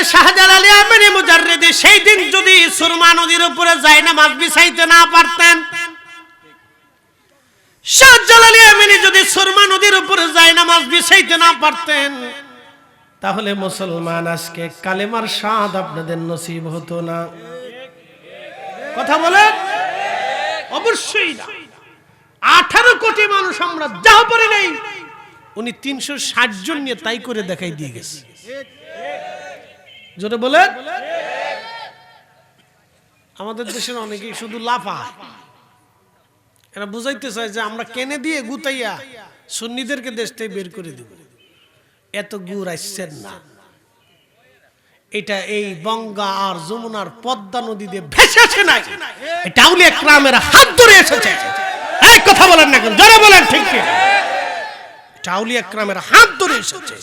হযরতে শাহজালাল ইয়ামানি মুজাররিদি সেই দিন যদি সুরমা নদীর উপরে যায় নামাজ বিছাইতে না পারতেন, শাহজালাল ইয়ামানি যদি সুরমা নদীর উপরে যায় নামাজ বিছাইতে না পারতেন, তাহলে মুসলমান আজকে কালেমার স্বাদ আপনাদের নসিব হতো না। কথা বলেন? অবশ্যই না। 18 কোটি মানুষ আমরা যা পারি নাই, উনি 360 জন নিয়ে তাই করে দেখাই দিয়ে গেছে। জোরে বলেন। আমাদের দেশের অনেকেই শুধু লাফায়, এরা বুঝাইতে চায় যে আমরা কেনে দিয়ে গুতাইয়া সুন্নিদেরকে দেশ থেকে বের করে দেব। এত গুড় আসছেন না, এটা এই গঙ্গা আর যমুনার পদ্মা নদী দিয়ে ভেসে আসে নাই, এটা আউলিয়া কেরামের হাত ধরে এসেছে। এই কথা বলেন না কেন? জোরে বলেন ঠিক কি? এটা আউলিয়া কেরামের হাত ধরে এসেছে,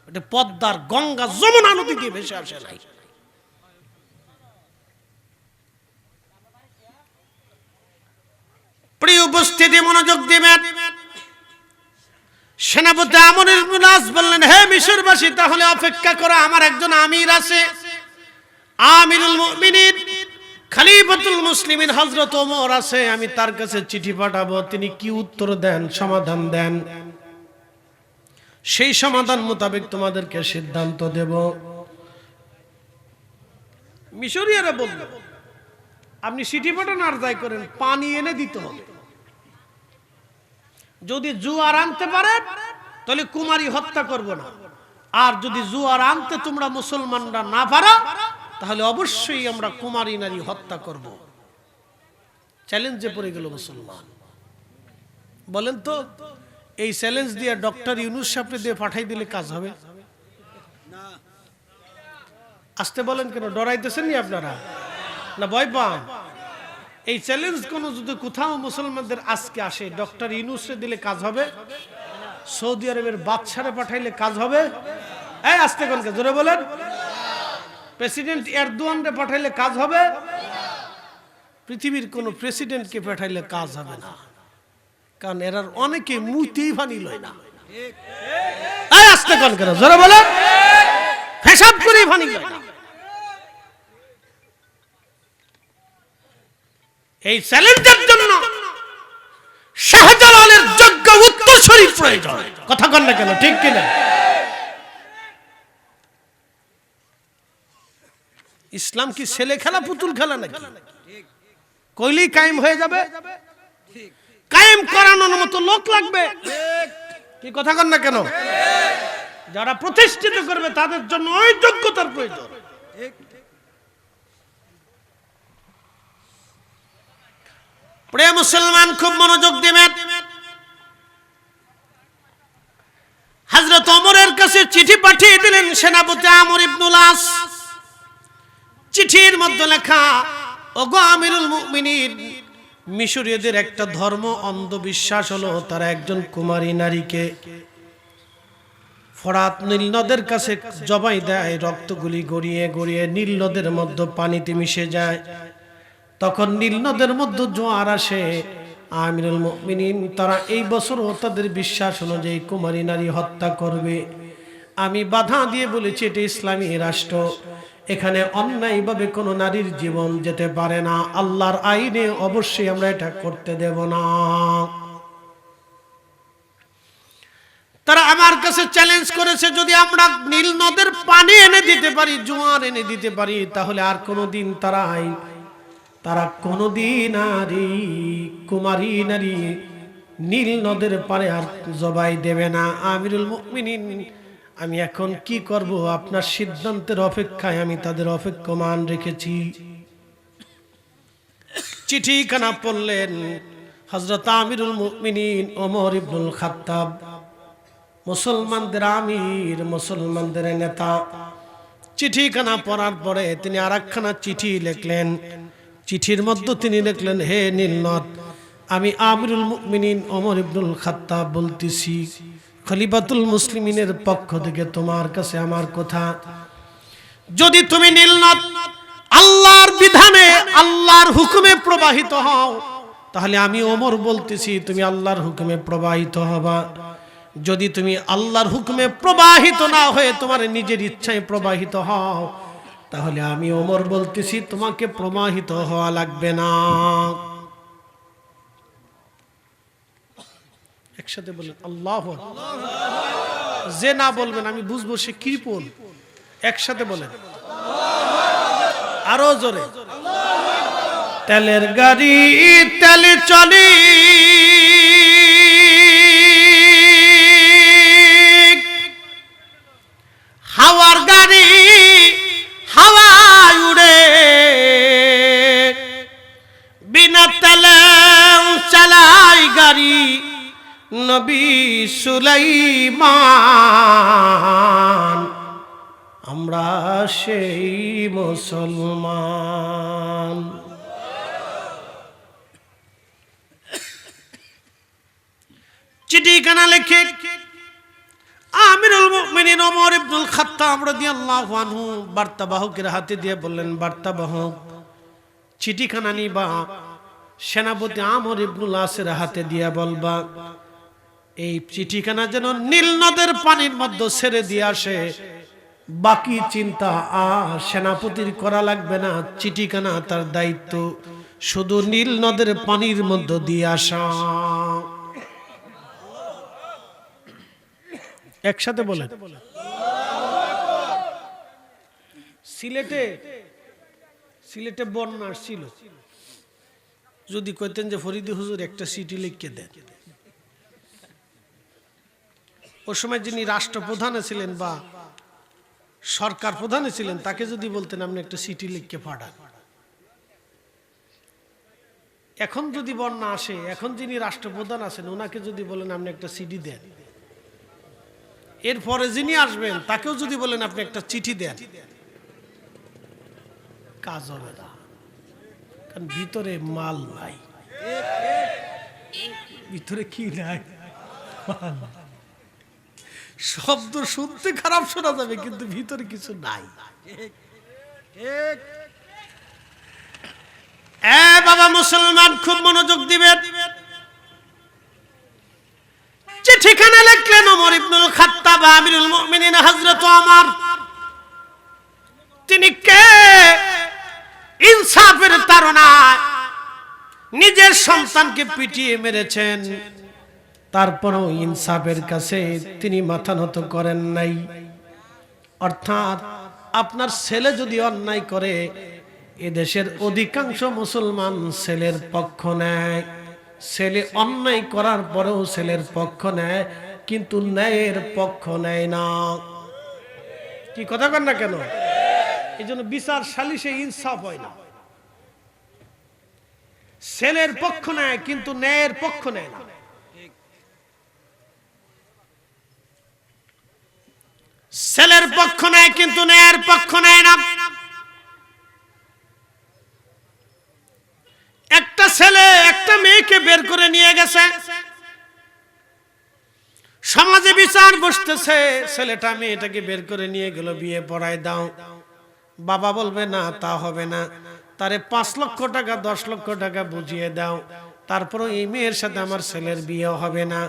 এটা পদ্মার গঙ্গা যমুনা নদী দিয়ে ভেসে আসে নাই। প্রিয় উপস্থিতি, মনোযোগ দিবেন। সেনাপতি আমর ইবনুল আস বললেন, হে মিশরবাসী, তাহলে অপেক্ষা করো, আমার একজন আমির আছে, আমিরুল মুমিনিন খলিফাতুল মুসলিমিন হযরত ওমর আছে, আমি তার কাছে চিঠি পাঠাবো, তিনি কি উত্তর দেন, সমাধান দেন, সেই সমাধান মোতাবেক তোমাদেরকে সিদ্ধান্ত দেব। মিশরীয়রা বলল, আপনি চিঠি পাঠান আর যাই করেন, পানি এনে দিতে হবে। যদি জুয়ার আনতে পারেন তাহলে কুমারী হত্যা করব না, আর যদি জুয়ার আনতে তোমরা মুসলমানরা না পারো তাহলে অবশ্যই আমরা কুমারী নারী হত্যা করব। চ্যালেঞ্জে পড়ে গেল মুসলমান। বলেন তো, এই চ্যালেঞ্জ দিয়ে ডক্টর ইউনূস সাহেবকে দিয়ে পাঠাই দিলে কাজ হবে? আসতে বলেন কেন? ডরাইতেছেন নি আপনারা না ভয় পান? এই চ্যালেঞ্জ কোন যদি কোথাও মুসলমানদের আজকে আসে, ডক্টর ইউনূসে দিলে কাজ হবে? সৌদি আরবের বাদশারে পাঠাইলে কাজ হবে? এই আসতে কোন কে জোরে বলেন। প্রেসিডেন্ট এরদোয়ানরে পাঠাইলে কাজ হবে? পৃথিবীর কোন প্রেসিডেন্টকে পাঠাইলে কাজ হবে না, কারণ এরা অনেকে মুতেই পানি লয় না। এই আসতে কোন কে জোরে বলেন। হিসাব করে পানি লয় না। এই চ্যালেঞ্জের জন্য শাহজালালের যোগ্য উত্তরসূরি প্রয়োজন। কথা কন না কেন? ঠিক কিনা? ইসলাম কি ছেলে খেলা, পুতুল খেলা নাকি? কইলেই কায়েম হয়ে যাবে? কায়েম করানোর মতো লোক লাগবে। কি কথা কন না কেন? যারা প্রতিষ্ঠিত করবে তাদের জন্য ওই যোগ্যতার প্রয়োজন। প্রিয় মুসলমান, খুব মনোযোগ দিবেন। হযরত ওমরের কাছে চিঠি পাঠিয়ে দিলেন সেনাপতি আমর ইবনুল আস। চিঠির মধ্যে লেখা, ওগো আমিরুল মুমিনিন, মিশরীয়দের একটা ধর্ম অন্ধবিশ্বাস হলো তারা একজন কুমারী নারীকে ফরাত নীল নদের কাছে জবাই দেয়, রক্তগুলি গড়িয়ে গড়িয়ে নীল নদের মধ্যে পানিতে মিশে যায়। তখন নীল নদের মধ্যে জোয়ার আসে। আমিরুল মুমিনিন তারা এই বছরও তাদের বিশ্বাস অনুযায়ী কুমারী নারী হত্যা করবে। আমি বাধা দিয়ে বলেছি এটা ইসলামী রাষ্ট্র, এখানে অন্যায়ভাবে কোনো নারীর জীবন যেতে পারে না। আল্লাহর আইনে অবশ্যই আমরা এটা করতে দেব না। তারা আমার কাছে চ্যালেঞ্জ করেছে, যদি আমরা নীল নদের পানি এনে দিতে পারি, জোয়ার এনে দিতে পারি, তাহলে আর কোনোদিন তারা কোনদিন আর কুমারী নারী নীল নদের পারে আর জবাই দেবে না। আমিরুল মুমিনিন, আমি এখন কি করব? আপনার সিদ্ধান্তের অপেক্ষায় আমি তাদের অপেক্ষমান রেখেছি। চিঠিখানা পড়লেন হযরত আমিরুল মুমিনিন ওমর ইবনুল খাত্তাব, মুসলমানদের আমির, মুসলমানদের নেতা। চিঠিখানা পড়ার পরে তিনি আরেকখানা চিঠি লিখলেন। চিঠির মধ্যে তিনি লিখলেন, হে নীলনদ, আমি আমিরুল মুমিনিন ওমর ইবনুল খাত্তাব বলতেছি, খলিফাতুল মুসলিমিনের পক্ষ থেকে তোমার কাছে আমার কথা, যদি তুমি নীলনদ আল্লাহর বিধানে, আল্লাহর হুকুমে প্রবাহিত হও, তাহলে আমি ওমর বলতেছি তুমি আল্লাহর হুকুমে প্রবাহিত হবা। যদি তুমি আল্লাহর হুকুমে প্রবাহিত না হয়ে তোমার নিজের ইচ্ছায় প্রবাহিত হও, তাহলে আমি ওমর বলতেছি তোমাকে প্রবাহিত হওয়া লাগবে না। একসাথে বলেন আল্লাহু আকবার। যে না বলবেন আমি বুঝবো সে কৃপণ। একসাথে বলেন আরো জোরে। তেলের গাড়ি তেলে চলে, হাওয়ার গাড়ি হাওয়ায় উড়ে, বিনা তেলে চালাই গাড়ি নবী সুলাইমান। আমরা সেই মুসলমান। চিঠিখানা লিখে আমিরুল মুমিনিন ওমর ইবনুল খাত্তাব রাদিয়াল্লাহু আনহু বার্তাবাহকের হাতে দিয়ে বললেন, বার্তাবাহক চিঠিখানা নিবা, সেনাপতি আমর ইবনুল আসের হাতে দিয়ে বলবা এই চিঠিখানা যেন নীল নদের পানির মধ্যে ছেড়ে দিয়ে আসে। বাকি চিন্তা সেনাপতির করা লাগবে না, চিঠিখানা তার দায়িত্ব শুধু নীল নদের পানির মধ্যে দিয়ে আসা। একসাথে বলেন। সিলেটে বন্যা আসছিল, যদি কইতেন যে ফরিদি হুজুর একটা চিঠি লিখে দেন, ওই সময় যিনি রাষ্ট্রপ্রধানে ছিলেন বা সরকার প্রধানে ছিলেন তাকে যদি বলতেন আপনি একটা চিঠি লিখে পাঠান। এখন যদি বন্যা আসে, এখন যিনি রাষ্ট্রপ্রধান আছেন ওনাকে যদি বলেন আপনি একটা চিঠি দেন, এরপরে যিনি আসবেন তাকেও যদি বলেন আপনি একটা চিঠি দেন, কাজ হবে না, কারণ ভিতরে মাল নাই। ভিতরে কি নাই? শব্দ শুনতে খারাপ শোনা যাবে কিন্তু ভিতরে কিছু নাই। বাবা মুসলমান খুব মনোযোগ দিবেন। চিঠিখানা লিখলেন ওমর ইবনুল খাত্তাব আমিরুল মুমিনিন হযরত ওমর। তিনি কে? ইনসাফের তাড়নায় নিজের সন্তানকে পিটিয়ে মেরেছেন, তারপরও ইনসাফের কাছে তিনি মাথা নত করেন নাই। অর্থাৎ আপনার ছেলে যদি অন্যায় করে, এদেশের অধিকাংশ মুসলমান ছেলের পক্ষ নেয়। ছেলে অন্যায় করার পরেও ছেলের পক্ষ নেয়, কিন্তু ন্যায়ের পক্ষ নেয় না। কি কথা কন না কেন? এই জন্য বিচার সালিশে ইনসাফ হয় না। ছেলের পক্ষ নেয় কিন্তু ন্যায়ের পক্ষ নেয় না। ছেলের পক্ষ নেয় কিন্তু ন্যায়ের পক্ষ নেয় না। একটা ছেলে একটা মেয়েকে বের করে নিয়ে গেছে, সমাজে বিচার বসতেছে, ছেলেটা মেয়েটাকে বের করে নিয়ে গেল, বিয়ে পড়ায় দাও। বাবা বলবে না, তা হবে না, তারে 5 লক্ষ টাকা 10 লক্ষ টাকা বুঝিয়ে দাও, তারপরও এই মেয়ের সাথে আমার ছেলের বিয়ে হবে না।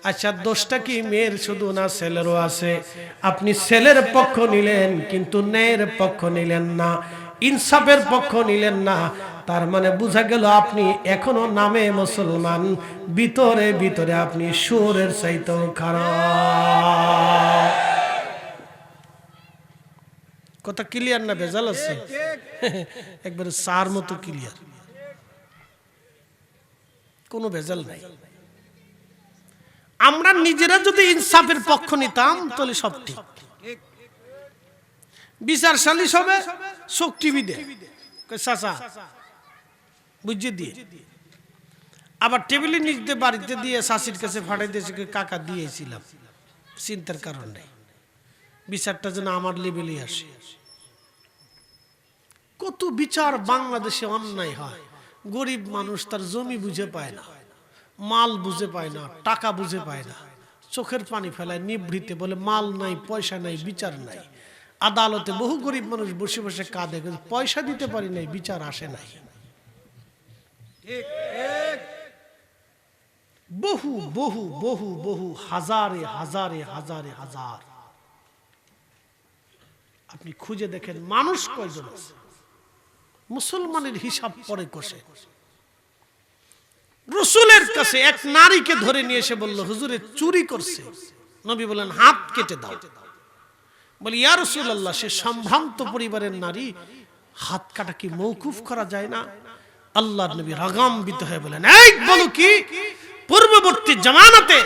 আচ্ছা, দোষটা কি মেয়ের শুধু না, ছেলেরও আছে? আপনি ছেলের পক্ষ নিলেন কিন্তু ন্যায়ের পক্ষ নিলেন না, ইনসাফের পক্ষ নিলেন না। তার মানে বোঝা গেল আপনি এখনো নামে মুসলমান, ভিতরে ভিতরে আপনি সুরের চাইতেও খারাপ। কথা ক্লিয়ার না ভেজাল আছে? একবারে সার মতো ক্লিয়ার, কোনো ভেজাল নাই। আমরা নিজেরা যদি ইনসাফের পক্ষ নিতাম তাহলে সব ঠিক। বিচার সালিশ হবে, চোখ টিভি দেয় চাচা বুঝিয়ে দিয়ে, আবার টেবিলের নিচ দিয়ে বাড়িতে দিয়ে শাশির কাছে ফাটাই দিয়েছে, কাকা দিয়েছিলাম, চিন্তার কারণ নেই, বিচারটা যেন আমার লেভেলে আসে। কত বিচার বাংলাদেশে অন্যায় হয়। গরিব মানুষ তার জমি বুঝে পায় না, মাল বুঝে পায় না, টাকা বুঝে পায় না, চোখের পানি ফেলায় নিভৃতে, বলে মাল নাই, পয়সা নাই, বিচার নাই। আদালতে বহু গরিব মানুষ বসে বসে কাঁদে, পয়সা দিতে পারি নাই, বিচার আসে নাই। বহু বহু বহু বহু হাজারে হাজারে হাজারে হাজার। আপনি খুঁজে দেখেন মানুষ কয়জন আছে? মুসলমানের হিসাব পরে কষে। রাসূলের কাছে এক নারীকে ধরে নিয়ে এসে বলল, হুজুরে চুরি করছে। নবী বলেন, হাত কেটে দাও। বলি, ইয়া রাসূলুল্লাহ, সে সম্ভ্রান্ত পরিবারের নারী, হাত কাটা কি মওকুফ করা যায় না? আল্লাহর নবী রাগান্বিত হয়ে বলেন, এই বলো কি, পূর্ববর্তী জামানাতে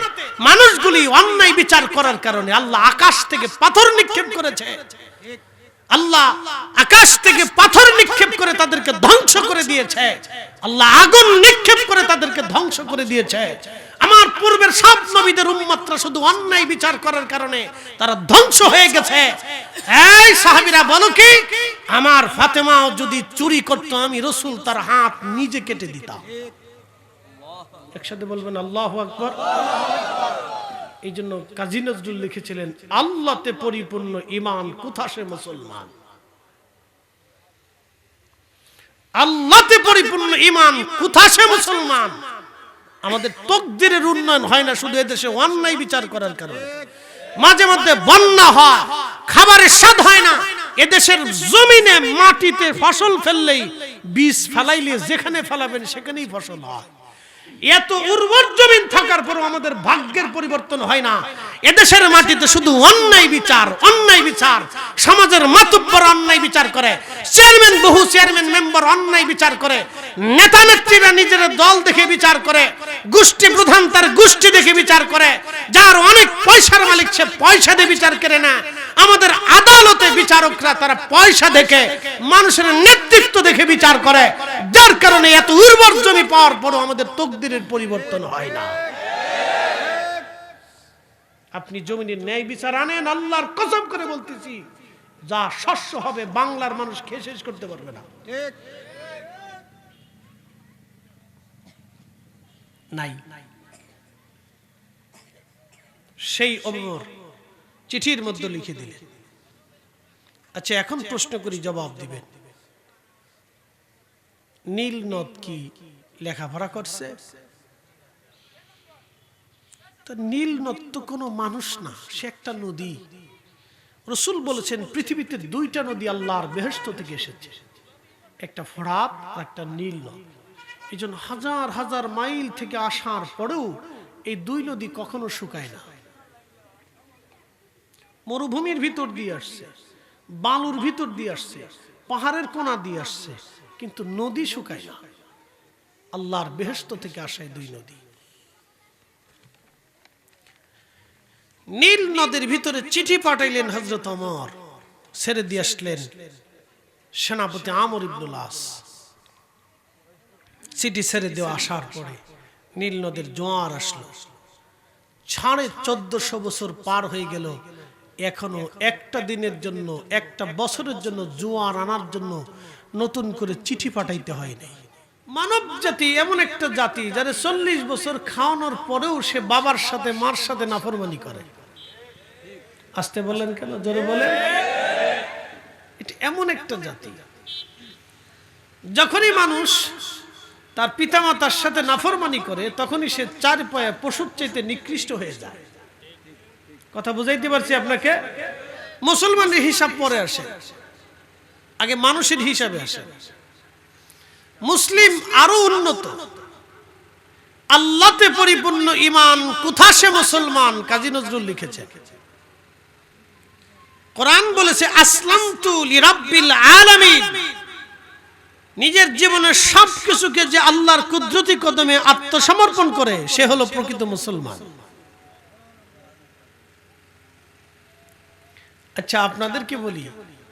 মানুষগুলি অন্যায় বিচার করার কারণে আল্লাহ আকাশ থেকে পাথর নিক্ষেপ করেছে। আল্লাহ আকাশ থেকে পাথর নিক্ষেপ করে তাদেরকে ধ্বংস করে দিয়েছে। আল্লাহ আগুন নিক্ষেপ করে তাদেরকে ধ্বংস করে দিয়েছে। আমার পূর্বের সব নবীদের উম্মতরা শুধু অন্যায় বিচার করার কারণে তারা ধ্বংস হয়ে গেছে। এই সাহাবীরা বলো কি, আমার ফাতেমাও যদি চুরি করতো, আমি রাসূল তার হাত নিজে কেটে দিতাম। একসাথে বলবেন আল্লাহু আকবার। এই জন্য কাজী নজরুল লিখেছিলেন, আল্লাহতে পরিপূর্ণ ঈমান কোথা সে মুসলমান। আল্লাহতে পরিপূর্ণ ঈমান কোথা সে মুসলমান। আমাদের তকদিরের উন্নয়ন হয় না শুধু এদেশে অন্যায় বিচার করার কারণে। মাঝে মধ্যে বন্যা হয়, খাবারের স্বাদ হয় না। এদেশের জমিনে মাটিতে ফসল ফেললেই, বীজ ফেলাইলে যেখানে ফেলাবেন সেখানেই ফসল হয়। এত উর্বর জমিন থাকার পরও আমাদের ভাগ্যের পরিবর্তন হয় না। এদেশের মাটিতে শুধু অন্যায় বিচার, অন্যায় বিচার। সমাজের মাতব্বর অন্যায় বিচার করে, চেয়ারম্যান, বহু চেয়ারম্যান মেম্বার অন্যায় বিচার করে, নেতা নেত্রীরা নিজের দল দেখে বিচার করে, গোষ্ঠী প্রধান তার গোষ্ঠী দেখে বিচার করে, যার অনেক পয়সার মালিক সে পয়সা দিয়ে বিচার করে না। আমাদের আদালতে বিচারকরা তারা পয়সা দেখে, মানুষের নেতৃত্ব দেখে বিচার করে, যার কারণে এত উর্বর জমি পাওয়ার পরও আমাদের তকদিরের পরিবর্তন হয় না। আপনি জমিনের ন্যায় বিচার আনেন, আল্লাহর কসম করে বলতেছি, যা শস্য হবে বাংলার মানুষ খেয়ে শেষ করতে পারবে না। নাই। সেই ওমর চিঠির মধ্যে লিখে দিলেন। আচ্ছা, এখন প্রশ্ন করি, জবাব দিবেন। নীল নদ কি লেখাপড়া করছে? তো নীল নদ তো কোনো মানুষ না, সে একটা নদী। রাসূল বলেছেন পৃথিবীতে দুইটা নদী আল্লাহর বেহেশত থেকে এসেছে, একটা ফোরাত আর একটা নীল নদ। এই জন্য হাজার হাজার মাইল থেকে আসার পরেও এই দুই নদী কখনো শুকায় না। মরুভূমির ভিতর দিয়ে আসছে, বালুর ভিতর দিয়ে আসছে, পাহাড়ের কোনা দিয়ে আসছে, কিন্তু নদী শুকায় না। আল্লাহর বেহেশত থেকে আসে দুই নদী। নীল নদীর ভিতরে চিঠি পাঠাইলেন হযরত ওমর, ছেড়ে দিয়ে আসলেন সেনাপতি আমর ইবনুল আস। চিঠি ছেড়ে দেওয়া আসার পরে নীল নদীর জোয়ার আসলো। 1450 বছর পার হয়ে গেল, এখনো একটা দিনের জন্য, একটা বছরের জন্য জোয়ার আনার জন্য নতুন করে চিঠি পাঠাইতে হয় নাই। মানব জাতি এমন একটা জাতি যারা 40 বছর খাওয়ানোর পরেও সে বাবার সাথে মার সাথে নাফরমানি করে। আসতে বলেন কেন, জোরে বলেন। এটা এমন একটা জাতি, যখনই মানুষ তার পিতামাতার সাথে নাফরমানি করে তখনই সে 4 পায়ে পশুর চাইতে নিকৃষ্ট হয়ে যায়। কথা বুঝাইতে পারছি আপনাকে? মুসলমানের হিসাব পরে আসে, আগে মানুষের হিসাবে আসে। মুসলিম আরো উন্নত, আল্লাহতে পরিপূর্ণ ঈমান কোথা সে মুসলমান। কাজী নজরুল লিখেছে, কোরআন বলেছে আসলামতু লিরাব্বিল আলামিন। নিজের জীবনের সবকিছুকে যে আল্লাহর কুদরতি কদমে আত্মসমর্পণ করে সে হলো প্রকৃত মুসলমান। আচ্ছা, আপনাদেরকে বলি,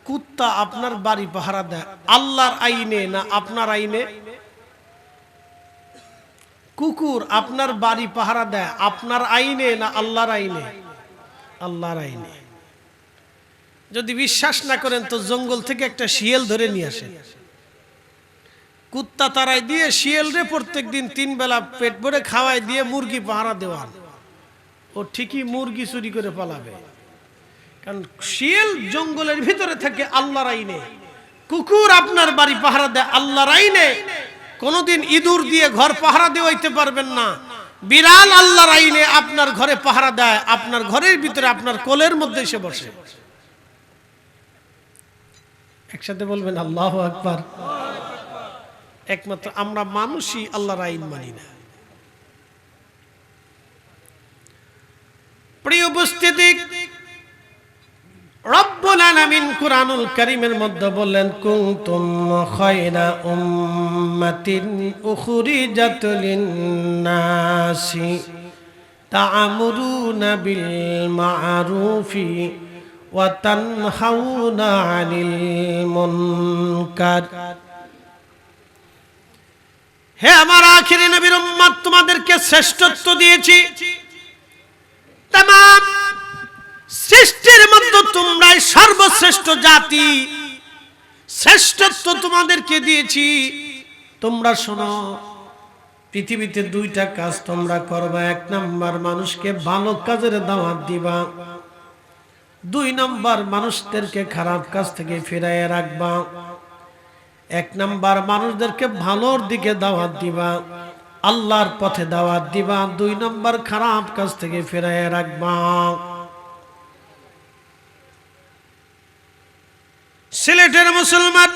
কুত্তা আপনার বাড়ি পাহারা দেয় আল্লাহর আইনে না আপনার আইনে? কুকুর আপনার বাড়ি পাহারা দেয় আপনার আইনে না আল্লাহর আইনে? আল্লাহর আইনে। যদি বিশ্বাস না করেন তো জঙ্গল থেকে একটা শিয়াল ধরে নিয়ে আসেন, কুত্তা তারাই দিয়ে শিয়ালরে প্রত্যেকদিন 3 বেলা পেট ভরে খাওয়াই দিয়ে মুরগি পাহারা দেওয়ান, ও ঠিকই মুরগি চুরি করে পালাবে। কারণ শিয়াল জঙ্গলের ভিতরে থাকে আল্লাহর আইনে, কুকুর আপনার বাড়ি পাহারা দেয় আল্লাহর আইনে। কোনদিন ইঁদুর দিয়ে ঘর পাহারা দেওয়াইতে পারবেন না, বিড়াল আল্লাহর আইনে আপনার ঘরে পাহারা দেয়, আপনার ঘরের ভিতরে আপনার কোলের মধ্যে এসে বসে। একসাথে বলবেন আল্লাহু আকবার। একমাত্র আমরা মানুষই আল্লাহর আইন মানি না। প্রিয় উপস্থিতি, রব্বুল আলামিন কুরআনুল কারীমের মধ্যে বললেন, কুনতুম খায়রা উম্মাতিন উখরিজাত লিন-নাসি তা'মুরুনা বিল মা'রুফি ওয়া তানহাউনা আনিল মুনকার। হে আমার আখিরি নবীর উম্মত, তোমাদেরকে শ্রেষ্ঠত্ব দিয়েছি। तमाम সৃষ্টির মধ্যে তোমরাই সর্বশ্রেষ্ঠ জাতি, শ্রেষ্ঠত্ব তোমাদেরকে দিয়েছি। তোমরা শোনো, পৃথিবীতে দুইটা কাজ তোমরা করবা। এক নাম্বার, মানুষকে ভালো কাজের দাওয়াত দিবা। দুই নাম্বার, মানুষদেরকে খারাপ কাজ থেকে ফিরাইয়া রাখবা। এক নাম্বার, মানুষদেরকে ভালোর দিকে দাওয়াত দিবা, আল্লাহর পথে দাওয়াত দিবা। দুই নাম্বার, খারাপ কাজ থেকে ফিরাইয়া রাখবা। সিলেটের মুসলমান,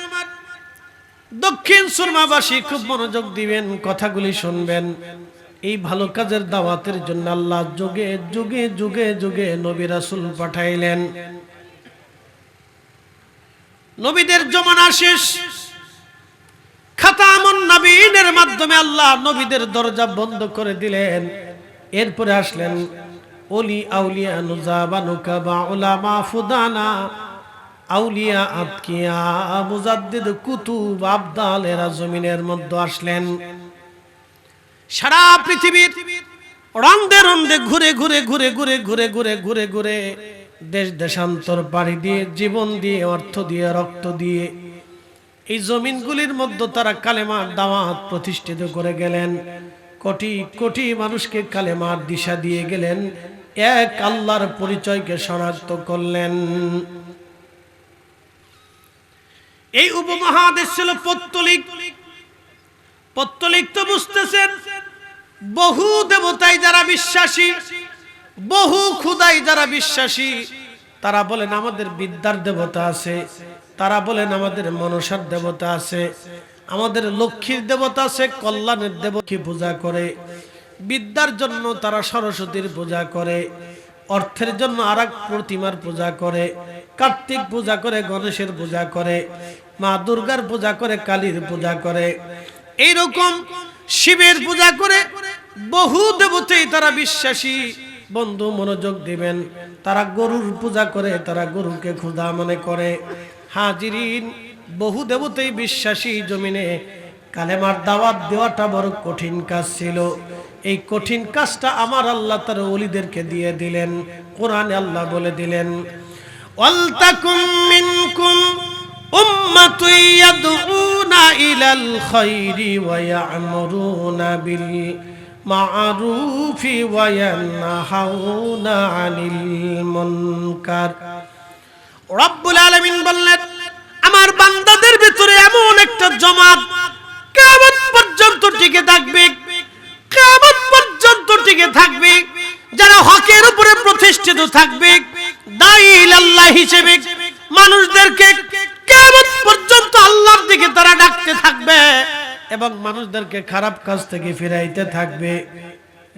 দক্ষিণ সুরমাবাসী খুব মনোযোগ দিবেন, কথাগুলি শুনবেন। এই ভালো কাজের দাওয়াতের জন্য আল্লাহ যুগে যুগে যুগে যুগে নবী রাসূল পাঠাইলেন। নবীদের জমানা শেষ, খাতামুন নবীনের মাধ্যমে আল্লাহ নবীদের দরজা বন্ধ করে দিলেন। এরপরে আসলেন ওলি আউলিয়া, নুজাবা, নুকাবা, উলামা, ফুদানা, আউলিয়া, আতকিয়া, মুজাদ্দিদ, কুতুব, আবদাল, এরা জমিনের মধ্যে আসলেন। সারা পৃথিবীর রন্দে রন্দে ঘুরে ঘুরে ঘুরে ঘুরে ঘুরে ঘুরে ঘুরে ঘুরে দেশ দেশান্তর পাড়ি দিয়ে, জীবন দিয়ে, অর্থ দিয়ে, রক্ত দিয়ে এই জমিনগুলির মধ্যে তারা কালেমার দাওয়াত প্রতিষ্ঠিত করে গেলেন। কোটি কোটি মানুষকে কালেমার দিশা দিয়ে গেলেন, এক আল্লাহর পরিচয়কে শনাক্ত করলেন। এই উপমহাদেশ ছিল পৌত্তলিক। পৌত্তলিক তো বুঝতেছেন, বহু দেবতায় যারা বিশ্বাসী, বহু খুদাই যারা বিশ্বাসী। তারা বলেন আমাদের বিদ্যার দেবতা আছে, তারা বলেন আমাদের মনসার দেবতা আছে, আমাদের লক্ষ্মীর দেবতা আছে, কল্যাণের দেবতা পূজা করে। বিদ্যার জন্য তারা সরস্বতীর পূজা করে, অর্থের জন্য আরেক প্রতিমার পূজা করে, কার্তিক পূজা করে, গণেশের পূজা করে, মা দুর্গার পূজা করে, কালীর পূজা করে, এইরকম শিবের পূজা করে। বহু দেবতাই তারা বিশ্বাসী। বন্ধু মনোযোগ দিবেন, তারা গরুর পূজা করে, তারা গরুকে খোদা মনে করে। হাজিরিন, বহু দেবতাই বিশ্বাসী। জমিনে কালেমার দাওয়াত দেওয়াটা বড় কঠিন কাজ ছিল। এই কঠিন কাজটা আমার আল্লাহ তার ওলিদেরকে দিয়ে দিলেন। কোরআনে আল্লাহ বলে দিলেন, ওয়ালতাকুম মিনকুম উম্মাতুন ইয়াদউনা ইলাল খায়রি ওয়া ইয়া'মুরুনা বিল মা'রুফি ওয়া ইয়ানহাউনা আনিল মুনকার। রব্বুল আলামিন বললেন, আমার বান্দাদের ভিতরে এমন একটা জামাত কিয়ামত পর্যন্ত টিকে থাকবে, কিয়ামত পর্যন্ত টিকে থাকবে, যারা হকের উপরে প্রতিষ্ঠিত থাকবে, দাঈ ইলাল্লাহ হিসেবে মানুষদেরকে কিয়ামত পর্যন্ত আল্লাহর দিকে তারা ডাকতে থাকবে এবং মানুষদেরকে খারাপ কাজ থেকে ফিরাইতে থাকবে।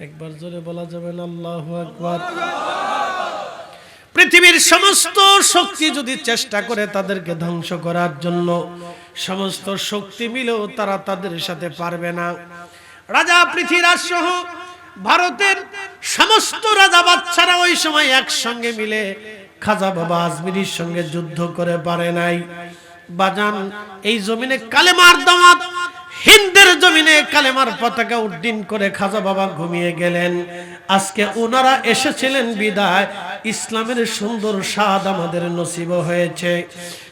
একবার জোরে বলা যাবে না আল্লাহু আকবার। পৃথিবীর সমস্ত শক্তি যদি চেষ্টা করে তাদেরকে ধ্বংস করার জন্য, সমস্ত শক্তি মিলেও তারা তাদের সাথে পারবে না। রাজা পৃথ্বীরাজ সহ ভারতের সমস্ত রাজা বাচ্চারা ওই সময় একসঙ্গে মিলে খাজা বাবা আজমিরির সঙ্গে যুদ্ধ করে পারে নাই। বাজান, এই জমিনে কালেমার দাওয়াত, হিন্দের জমিনে কালেমার পতাকা উড্ডীন করে খাজা বাবা ঘুমিয়ে গেলেন। আজকে ওনারা এসেছিলেন বিদায় ইসলামের সুন্দর স্বাদ আমাদের নসিব হয়েছে।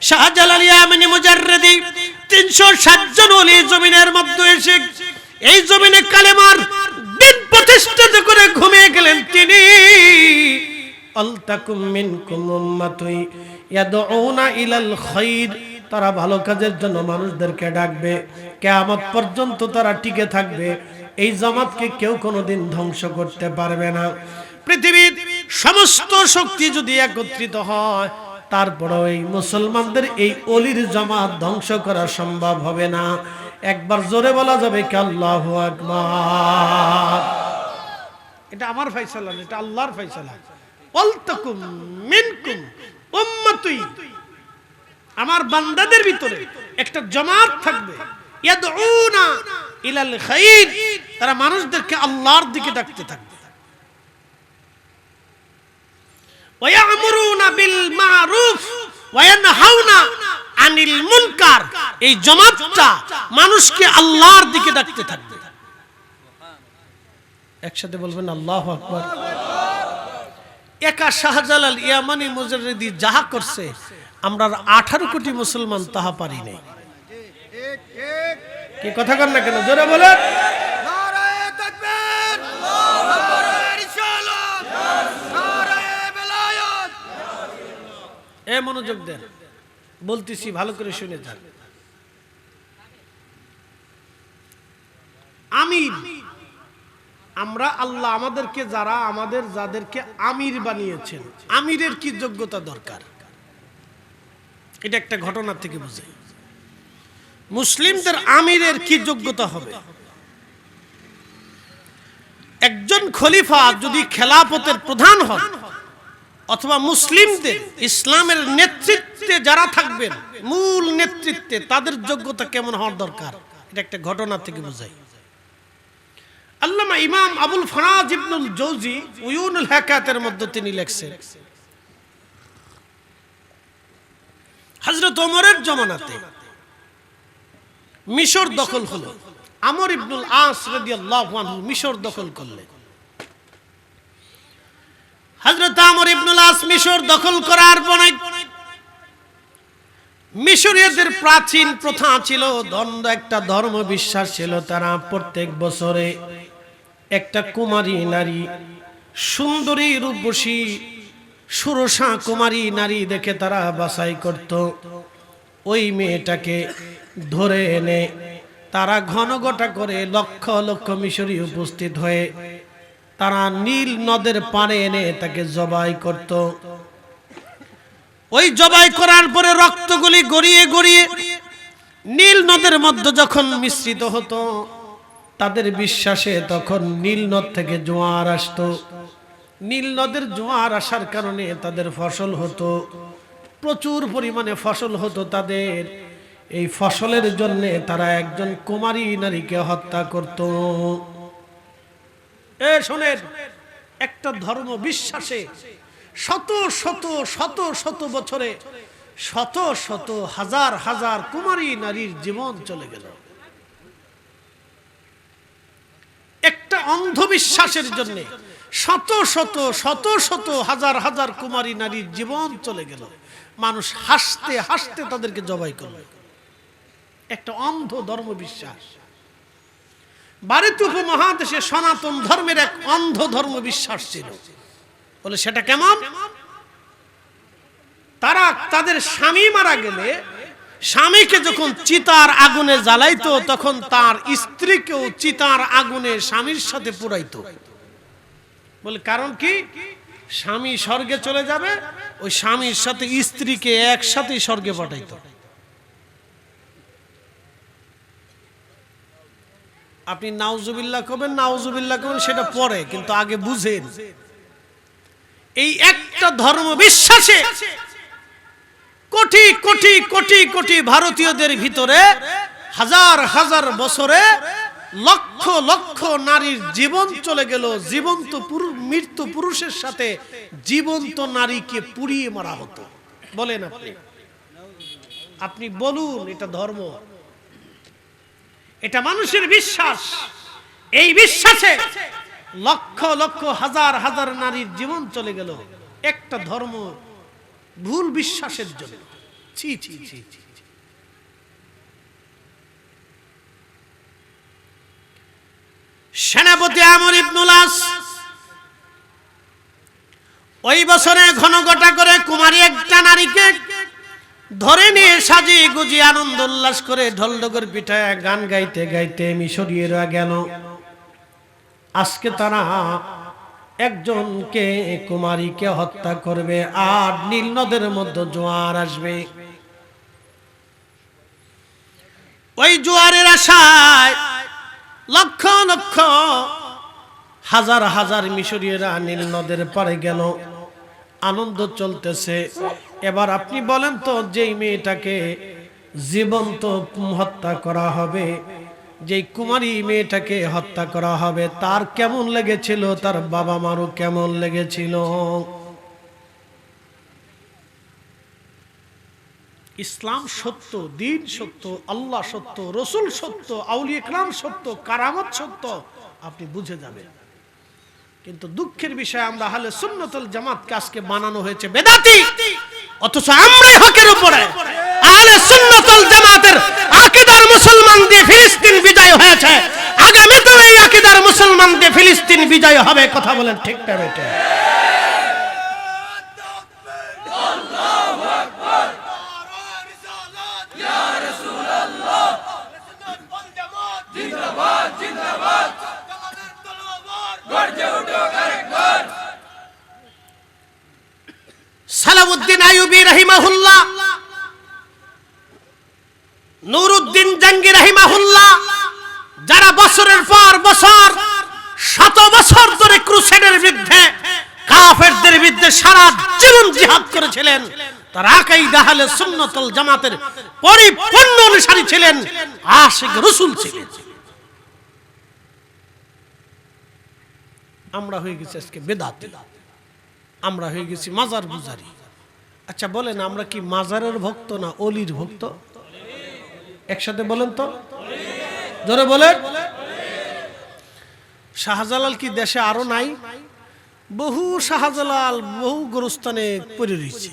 শাহজালাল ইয়ামানি মুজাররিদি 360 জন ওলি জমিনের মধ্যে এসে এই জমিনে কালেমার দিন প্রতিষ্ঠিত করে ঘুমিয়ে গেলেন তিনি। আলতাকুম মিনকুম উম্মাতুন ইয়াদউনা ইলাল খায়র, তারা ভালো কাজের জন্য মানুষদেরকে ডাকবে, কিয়ামত পর্যন্ত তারা টিকে থাকবে। এই জামাতকে কেউ কোনোদিন ধ্বংস করতে পারবে না। পৃথিবীর সমস্ত শক্তি যদি একত্রিত হয়, তারপরেও এই মুসলমানদের এই অলির জামাত ধ্বংস করা সম্ভব হবে না। একবার জোরে বলা যাবে কি আল্লাহু আকবার। এটা আমার ফয়সালা না, এটা আল্লাহর ফয়সালা। ওয়ালতাকুম মিনকুম উম্মাতুই, আমার বান্দাদের ভিতরে একটা জামাত থাকবে, ইয়াদউনা ইলাল খাইর, তারা মানুষদেরকে আল্লাহর দিকে ডাকতে থাকবে। ওয়া ইয়ামুরুনা বিল মারুফ ওয়া ইয়ানহাউনা আনিল মুনকার, এই জামাতটা মানুষকে আল্লাহর দিকে ডাকতে থাকবে। একসাথে বলবেন আল্লাহু আকবার। একা শাহজালাল ইয়ামানি মুজাররিদি যাহা করছে, আমরা 18 কোটি মুসলমান তাহা পারি নাই। কি কথা কর না কেন, জোরে বলেন। নারায়ে তাকবীর, নারায়ে রিসালাত, নারায়ে বেলায়াত। এ মনোযোগ দেন, বলতেছি ভালো করে শুনে যান। আমির, আমরা আল্লাহ আমাদেরকে যাদেরকে আমির বানিয়েছেন, আমিরের কি যোগ্যতা দরকার, এটা একটা ঘটনা থেকে বোঝাই। মুসলিমদের আমিরের কি যোগ্যতা হবে? একজন খলিফা যদি খেলাফতের প্রধান হন, অথবা মুসলিমদের ইসলামের নেতৃত্বে যারা থাকবেন, মূল নেতৃত্বে, তাদের যোগ্যতা কেমন হওয়ার দরকার, এটা একটা ঘটনা থেকে বোঝাই। আল্লামা ইমাম আবুল ফারাজ ইবনুল জৌজি উয়ুনুল হাকাতের মধ্যে তিনি লিখছেন, হযরত ওমরের জামানাতে মিশর দখল হলো। আমর ইবনুল আস রাদিয়াল্লাহু আনহু মিশর দখল করলেন। হযরত আমর ইবনুল আস মিশর দখল করার পরে মিশরীয়দের প্রাচীন প্রথা ছিল, একটা ধর্ম বিশ্বাস ছিল, তারা প্রত্যেক বছরে একটা কুমারী নারী, সুন্দরী রূপসী সুরসা কুমারী নারী দেখে তারা বাছাই করত। ওই মেয়েটাকে ধরে এনে তারা ঘনঘটা করে লক্ষ লক্ষ মিশরী উপস্থিত হয়ে তারা নীল নদের পাড়ে এনে তাকে জবাই করত। ওই জবাই করার পরে রক্তগুলি গড়িয়ে গড়িয়ে নীল নদের মধ্যে যখন মিশ্রিত হতো, তাদের বিশ্বাসে তখন নীল নদ থেকে জোয়ার আসতো। নীল নদের জোয়ার আসার কারণে তাদের ফসল হতো, প্রচুর পরিমাণে ফসল হতো তাদের। এই ফসলের জন্য তারা একজন কুমারী নারীকে হত্যা করত। শোনেন, একটা ধর্ম বিশ্বাসে শত শত শত শত বছরে শত শত হাজার হাজার কুমারী নারীর জীবন চলে গেল। একটা অন্ধবিশ্বাসের জন্য শত শত শত শত হাজার হাজার কুমারী নারীর জীবন চলে গেল। মানুষ হাসতে হাসতে তাদেরকে জবাই করল। একটা অন্ধ ধর্ম বিশ্বাস। ভারতীয় উপমহাদেশে সনাতন ধর্মের এক অন্ধ ধর্ম বিশ্বাস ছিল। বলে সেটা কেমন? তারা তাদের স্বামী মারা গেলে স্বামীকে যখন চিতার আগুনে জ্বালাইতো, তখন তার স্ত্রীকেও চিতার আগুনে স্বামীর সাথে পুরাইতো। বলে কারণ কি? স্বামী স্বর্গে চলে যাবে, ওই স্বামীর সাথে স্ত্রীকে একসাথে স্বর্গে পাঠাইতো। আপনি নাউজুবিল্লাহ করবেন, নাউজুবিল্লাহ করবেন, সেটা পরে, কিন্তু আগে বুঝেন এই একটা ধর্ম বিশ্বাসে কোটি কোটি কোটি কোটি ভারতীয়দের ভিতরে হাজার হাজার বছরে লক্ষ লক্ষ নারীর জীবন চলে গেল। জীবন্ত মৃত্যু পুরুষের সাথে জীবন্ত নারীকে পুড়িয়ে মারা হতো। বলেন আপনি বলুন, এটা ধর্ম? এটা মানুষের বিশ্বাস। এই বিশ্বাসে লক্ষ লক্ষ হাজার হাজার নারীর জীবন চলে গেল একটা ধর্ম ভুল বিশ্বাসের জন্য। ছি ছি ছি ছি। সেনাপতি আমর ইবনুল আস ওই বছরে ঘনঘটা করে কুমারী একটা নারীকে ধরে নিয়ে সাজিয়ে গুজিয়ে আনন্দ উল্লাস করে ঢোলডগর পিঠায় গান গাইতে গাইতে মিশরীয়রা গেল। আজকে তারা একজনকে কুমারীকে হত্যা করবে আর নীল নদের মধ্যে জোয়ার আসবে। ওই জোয়ারের আশায় লক্ষ লক্ষ হাজার হাজার মিশরীয়রা নীল নদের পারে গেল, আনন্দ চলতেছে। এবার আপনি বলেন তো, যেই মেয়েটাকে জীবন্ত হত্যা করা হবে, যেই কুমারী মেয়েটাকে হত্যা করা হবে, তার কেমন লেগেছিল? তার বাবা মারও কেমন লেগেছিল? ইসলাম সত্য, দ্বীন সত্য, আল্লাহ সত্য, রসুল সত্য, আউলিয়া ইকরাম সত্য, কারামত সত্য, আপনি বুঝে যাবেন। কিন্তু দুঃখের বিষয়, আমরা আহলে সুন্নাত ওয়াল জামাতকে আজকে বানানো হয়েছে বেদাতি, অথচ আমরাই হকের উপরে। আহলে সুন্নাত ওয়াল জামাতের আকীদার মুসলমান দিয়ে ফিলিস্তিন বিজয় হয়েছে, আগামীতেও এই আকীদার মুসলমান দিয়ে ফিলিস্তিন বিজয় হবে। কথা বলেন ঠিক না বেটে? সালাউদ্দিন আইয়ুবী রাহিমাহুল্লাহ, নুরউদ্দিন জঙ্গি রাহিমাহুল্লাহ, যারা বছরের পর বছর, শত বছর ধরে ক্রুসেডের বিরুদ্ধে, কাফেরদের বিরুদ্ধে সারা জীবন জিহাদ করেছিলেন, তারা আকীদা আহলে সুন্নাত ওয়াল জামাতের পরিপূর্ণ অনুসারী ছিলেন, আশিক রাসূল ছিলেন। আমরা হয়ে গেছি আজকে বেদাতি, আমরা হয়ে গেছি মাজার পূজারী। আচ্ছা বলেন, আমরা কি মাজারের ভক্ত না অলির ভক্ত? একসাথে বলেন তো, জোরে বলেন। শাহজালাল কি দেশে আরো নাই? বহু শাহজালাল বহু গোরস্থানে পড়ে রয়েছে।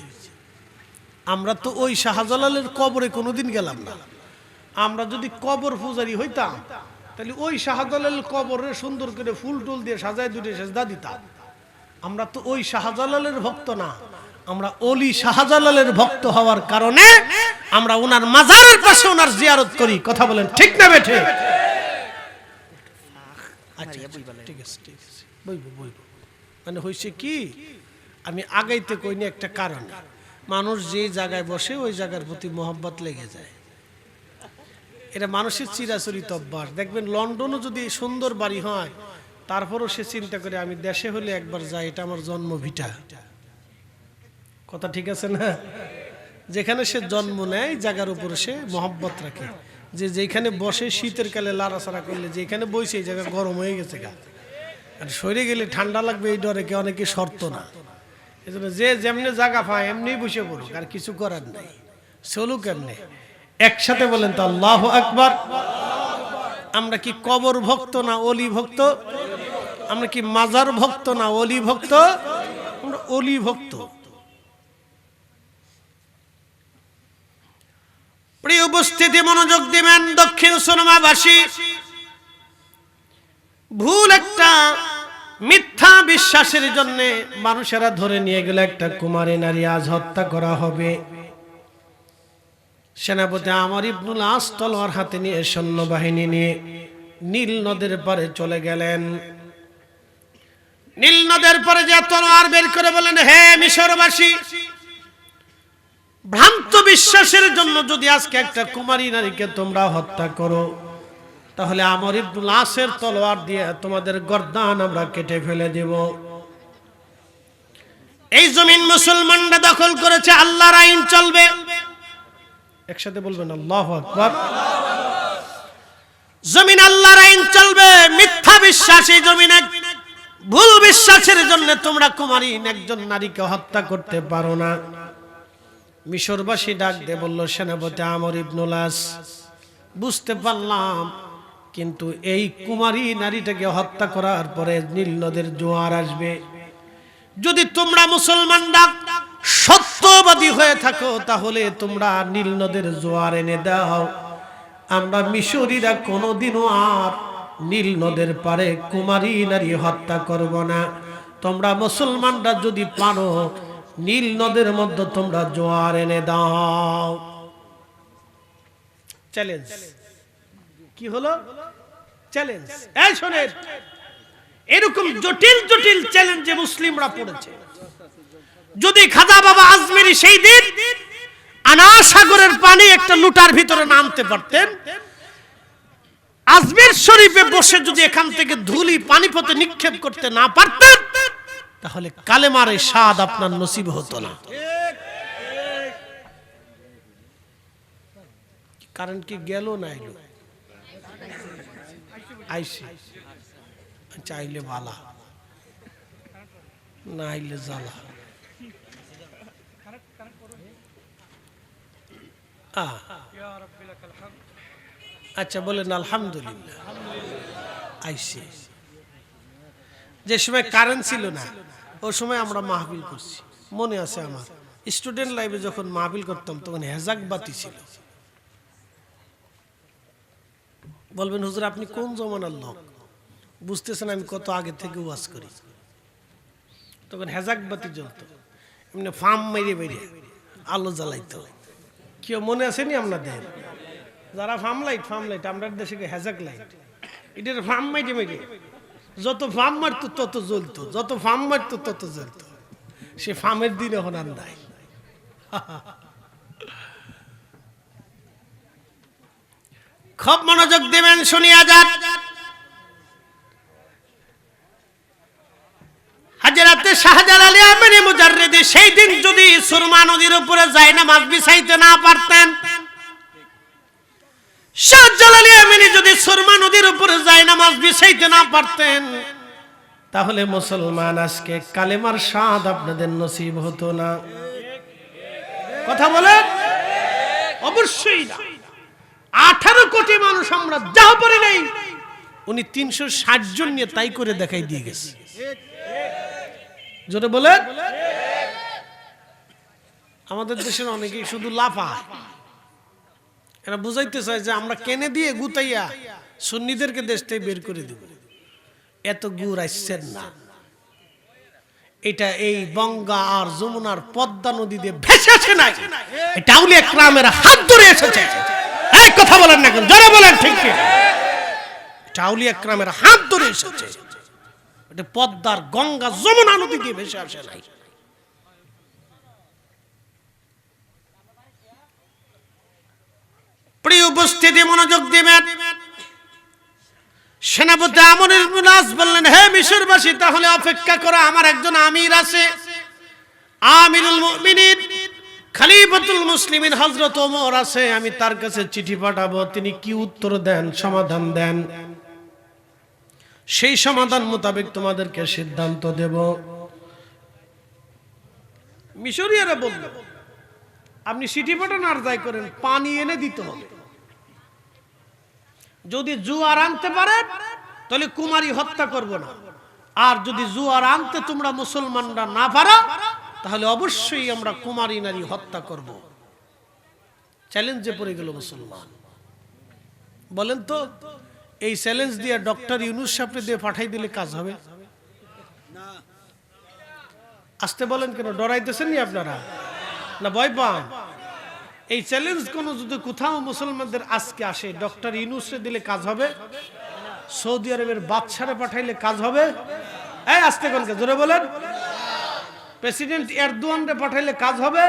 আমরা তো ওই শাহজালালের কবরে কোনোদিন গেলাম না। আমরা যদি কবর পূজারী হইতাম, তাহলে ওই শাহজালালের কবরে সুন্দর করে ফুল টুল দিয়ে সাজায় দুটো সেজদা দিতাম। আমরা তো ওই শাহজালালের ভক্ত না, আমরা ওলি শাহজালালের ভক্ত হওয়ার কারণে আমরা ওনার মাজারের পাশে ওনার জিয়ারত করি। কথা বলেন ঠিক না বেঠে? আচ্ছা ঠিক আছে, ঠিক আছে, বইব বইব। মানে হয়েছে কি, আমি আগাইতে কইনি একটা কারণ, মানুষ যে জায়গায় বসে ওই জায়গার প্রতি মহব্বত লেগে যায়। এটা মানুষের চিরাচরিত অভ্যাস। দেখবেন লন্ডনও যদি সুন্দর বাড়ি হয়, তারপরও সে চিন্তা করে আমি দেশে হলে একবার যাই, এটা আমার জন্মভিটা। কথা ঠিক আছে না? যেখানে সে জন্ম নেয় জায়গার উপরে সে মহব্বত রাখে, যে যেখানে বসে শীতের কালে লাড়াচাড়া করলে যেখানে বইছে এই জায়গা গরম হয়ে গেছে গা, আর সরে গেলে ঠান্ডা লাগবে এই ডরে কে অনেকে শর্ত না। এই জন্য যে যেমনি জায়গা পায় এমনি বসে পড়ুক, আর কিছু করার নাই, চলুক এমনি। একসাথে বলেন তো আল্লাহু আকবার। আমরা কি কবর ভক্ত না অলি ভক্ত? আমরা কি মাজার ভক্ত না অলি ভক্ত? আমরা অলি ভক্ত। প্রিয় উপস্থিতি, মনোযোগ দিবেন। দক্ষিণ সুরমাবাসী ভুল একটা মিথ্যা বিশ্বাসের জন্য মানুষেরা ধরে নিয়ে গেল একটা কুমারী নারী আজ হত্যা করা হবে। সেনাপতি আমর ইবনুল আস তলোয়ার হাতে নিয়ে সৈন্যবাহিনী নিয়ে নীল নদের পারে চলে গেলেন। নীল নদের পারে যে তলোয়ার বের করে বলেন, হে মিশরবাসী, ভ্রান্ত বিশ্বাসের জন্য যদি আজকে একটা কুমারী নারীকে তোমরা হত্যা করো, তাহলে আমর ইবনুল আসের তলোয়ার দিয়ে তোমাদের গর্দান আমরা কেটে ফেলে দেব। এই জমিন মুসলমানরা দখল করেছে, আল্লাহর আইন চলবে। একসাথে বলবেন আল্লাহু আকবার। জমিন আল্লাহর আইন চলবে। মিথ্যা বিশ্বাস এই জমিনে, ভুল বিশ্বাসের জন্য তোমরা কুমারী একজন নারীকে হত্যা করতে পারো না। মিশরবাসী ডাক দিয়ে বলল, সেনাপতি আমর ইবনুল আস, বুঝতে পারলাম, কিন্তু এই কুমারী নারীটাকে হত্যা করার পরে নীল নদের জোয়ার আসবে। যদি তোমরা মুসলমানরা সত্যবাদী হয়ে থাকো, তাহলে তোমরা নীল নদের জোয়ার এনে দাও। আমরা মিশরীরা কোনোদিনও আর নীল নদের পারে কুমারী নারী হত্যা করব না। তোমরা মুসলমানরা যদি পারো, নীল নদের মধ্যে তোমরা জোয়ার এনে দাও। চ্যালেঞ্জ কি হলো? চ্যালেঞ্জ। এই শোনেন, এরকম জটিল জটিল চ্যালেঞ্জে মুসলিমরা পড়েছে। যদি খাজা বাবা আজমেরি সেই দিন আনার সাগরের পানি একটা লুটার ভিতরে নামতে পারতেন, আজমের শরীফে বসে যদি এখান থেকে ধুলি পানিপথে নিক্ষেপ করতে না পারতেন, তাহলে কালেমার এই স্বাদ আপনার নসিব হতো না। কারণ কি গেল না এলো আইসি চাইলে বালা না আইলে জ্বালা। আচ্ছা বলেন আলহামদুলিল্লাহ। আইসি যে সময় কারেন্ট ছিল না ওই সময় আমরা মাহফিল করছি, মনে আছে আমার। স্টুডেন্ট লাইফে যখন মাহফিল করতাম তখন হেজাক বাতি ছিল। বলবেন হুজুর আপনি কোন জমানার লোক, বুঝতেছেন আমি কত আগে থেকে ওয়াজ করি। তখন হেজাক বাতি জ্বলতো, এমনি ফার্ম মেরে মেরে আলো জ্বালাইতো। কেউ মনে আসেনি আপনাদের যারা ফার্ম লাইট আমরা দেশে হেজাক লাইট, এটার ফার্ম মেরে মেরে যত ফার্ম মারতো তত জ্বলতো, যত ফার্ম মারতো তত জ্বলতো। সে ফার্মের দিন এখন আর নাই। খুব মনোযোগ দেবেন, শুনিয়া যান। হযরত শাহজালাল আমিনী মুজাররিদি সেই দিন যদি সুরমা নদীর উপরে যায় না মাছ বিছাইতে না পারতেন, শাহজালাল আমিনী যদি সুরমা নদীর উপরে যায় না মাছ বিছাইতে না পারতেন, তাহলে মুসলমান আজকে কালেমার স্বাদ আপনাদের নসিব হতো না। কথা বলেন অবশ্যই না। 18 কোটি মানুষ আমরা যা পারি নাই, উনি 360 জন নিয়ে তাই করে দেখাই দিয়ে গেছে। জোরে বলেন। আমাদের দেশের অনেকেই শুধু লাফায়, এরা বুঝাইতে চায় যে আমরা কেনে দিয়ে গুতাইয়া সুন্নিদেরকে দেশ থেকে বের করে দেব। এত গুড় আসছেন না, এটা এই গঙ্গা আর যমুনার পদ্মা নদী দিয়ে ভেসে আসে নাই, এটা আউলিয়া কেরামের হাত ধরে এসেছে। এই কথা বলেন না কেন, জোরে বলেন ঠিক কি? এটা আউলিয়া কেরামের হাত ধরে এসেছে, এটা পদ্মার গঙ্গা যমুনা নদী দিয়ে ভেসে আসে নাই। প্রিয় উপস্থিতি মনোযোগ দিবেন। সেনাপতি আমর ইবনে আস বললেন, হে মিশরবাসী তাহলে অপেক্ষা করো, আমার একজন আমির আছে, আমিরুল মুমিনিন খলিফাতুল মুসলিমিন হযরত ওমর আছে, আমি তার কাছে চিঠি পাঠাবো, তিনি কি উত্তর দেন, সমাধান দেন, সেই সমাধান মোতাবেক তোমাদেরকে সিদ্ধান্ত দেব। মিশরীয়রা বলল, আপনি চিঠি পাঠান আর যাই করেন, পানি এনে দিতে হবে। যদি জুয়ার আনতে পারে তাহলে কুমারী হত্যা করব না, আর যদি জুয়ার আনতে তোমরা মুসলমানরা না পারো তাহলে অবশ্যই আমরা কুমারী নারী হত্যা করব। চ্যালেঞ্জে পড়ে গেল মুসলমান। বলেন তো এই চ্যালেঞ্জ দিয়ে ডক্টর ইউনূস সাহেবকে দিয়ে পাঠাই দিলে কাজ হবে না? আসতে বলেন কেন, ডরাইতেছেন নি আপনারা না ভয় পান? এই চ্যালেঞ্জ কোন যদি কোথাও মুসলমানদের আজকে আসে, ডক্টর ইউনূসকে দিলে কাজ হবে? সৌদি আরবের বাদশারে পাঠাইলে কাজ হবে? এই আসতে কোন কে জোরে বলেন। প্রেসিডেন্ট এরদোয়ানকে পাঠাইলে কাজ হবে?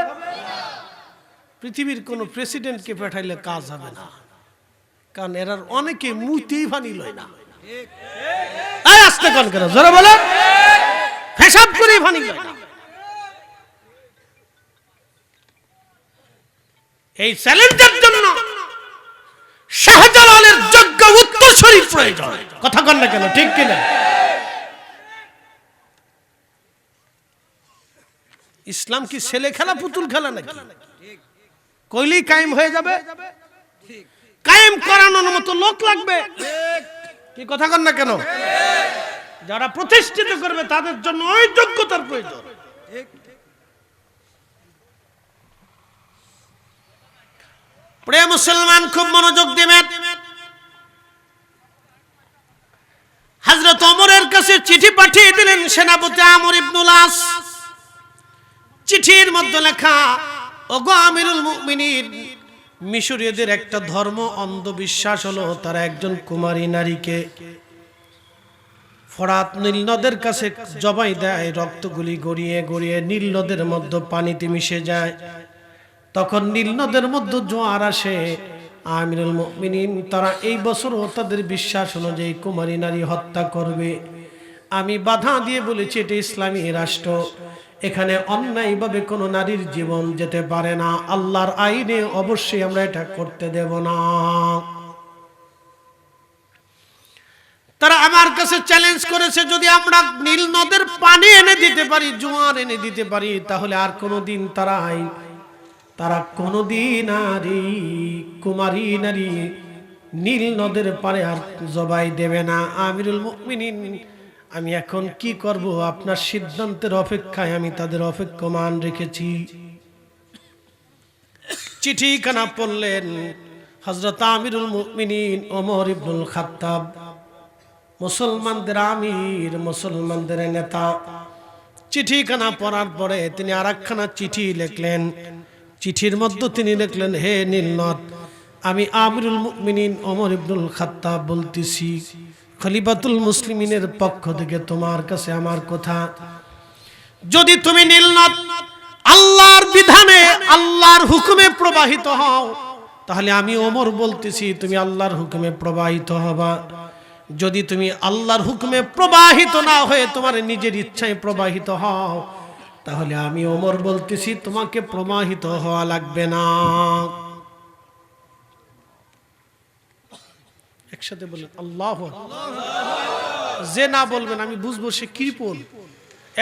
পৃথিবীর কোন প্রেসিডেন্টকে পাঠাইলে কাজ হবে না, কারণ এরার অনেকে মুতেই ফানি লয় না। এই আসতে কোন কে জোরে বলেন, হিসাব করে ফানি লয় না। এই চ্যালেঞ্জের জন্য শাহজালালের যোগ্য উত্তরসূরি প্রয়োজন। কথা কন না কেন, ঠিক কিনা? ইসলাম কি ছেলে খেলা পুতুল খেলা নাকি? কইলেই কায়েম হয়ে যাবে? কায়েম করানোর মতো লোক লাগবে। কি কথা কন না কেন? যারা প্রতিষ্ঠিত করবে তাদের জন্য ওই যোগ্যতার প্রয়োজন। প্রিয় মুসলমান খুব মনোযোগ দিবেন। হযরত ওমরের কাছে চিঠি পাঠিয়ে দিলেন সেনাপতি আমর ইবনে আস। চিঠির মধ্যে লেখা, ওগো আমিরুল মুমিনিন, মিশরীয়দের একটা ধর্ম অন্ধবিশ্বাস হলো তারা একজন কুমারী নারীকে ফরাত নীল নদের কাছে জবাই দেয়, রক্তগুলি গড়িয়ে গড়িয়ে নীল নদের মধ্যে পানিতে মিশে যায়। তখন নীল নদের মধ্যে জোয়ার আসে। আমিরুল মুমিনিন তারা এই বছরও তাদের বিশ্বাস অনুযায়ী কুমারী নারী হত্যা করবে। আমি বাধা দিয়ে বলেছি এটা ইসলামী রাষ্ট্র, এখানে অন্যায়ভাবে কোনো নারীর জীবন যেতে পারে না। আল্লাহর আইনে অবশ্যই আমরা এটা করতে দেব না। তারা আমার কাছে চ্যালেঞ্জ করেছে, যদি আমরা নীল নদের পানি এনে দিতে পারি, জোয়ার এনে দিতে পারি, তাহলে আর কোনোদিন তারা কোনোদিন আর কুমারী নারী নীল নদের পারে আর জবাই দেবে না। আমিরুল মুমিনিন, আমি এখন কি করব? আপনার সিদ্ধান্তের অপেক্ষায় আমি তাদের অপেক্ষমান রেখেছি। চিঠিখানা পড়লেন হযরত আমিরুল মুমিনিন ওমর ইবনুল খাত্তাব, মুসলমানদের আমির, মুসলমানদের নেতা। চিঠিখানা পড়ার পরে তিনি আরেকখানা চিঠি লিখলেন। চিঠির মধ্যে তিনি লিখলেন, হে নীলনদ, আমি আমিরুল মুমিনিন ওমর ইবনুল খাত্তাব বলতেছি, খলিফাতুল মুসলিমিনের পক্ষ থেকে তোমার কাছে আমার কথা, যদি তুমি নীলনদ আল্লাহর বিধানে আল্লাহর হুকুমে প্রবাহিত হও, তাহলে আমি ওমর বলতেছি তুমি আল্লাহর হুকুমে প্রবাহিত হবা। যদি তুমি আল্লাহর হুকুমে প্রবাহিত না হয়ে তোমার নিজের ইচ্ছায় প্রবাহিত হও, তাহলে আমি ওমর বলতেছি তোমাকে প্রবাহিত হওয়া লাগবে না। একসাথে বলেন আল্লাহু আকবার। যে না বলবেন আমি বুঝবো সে কৃপণ।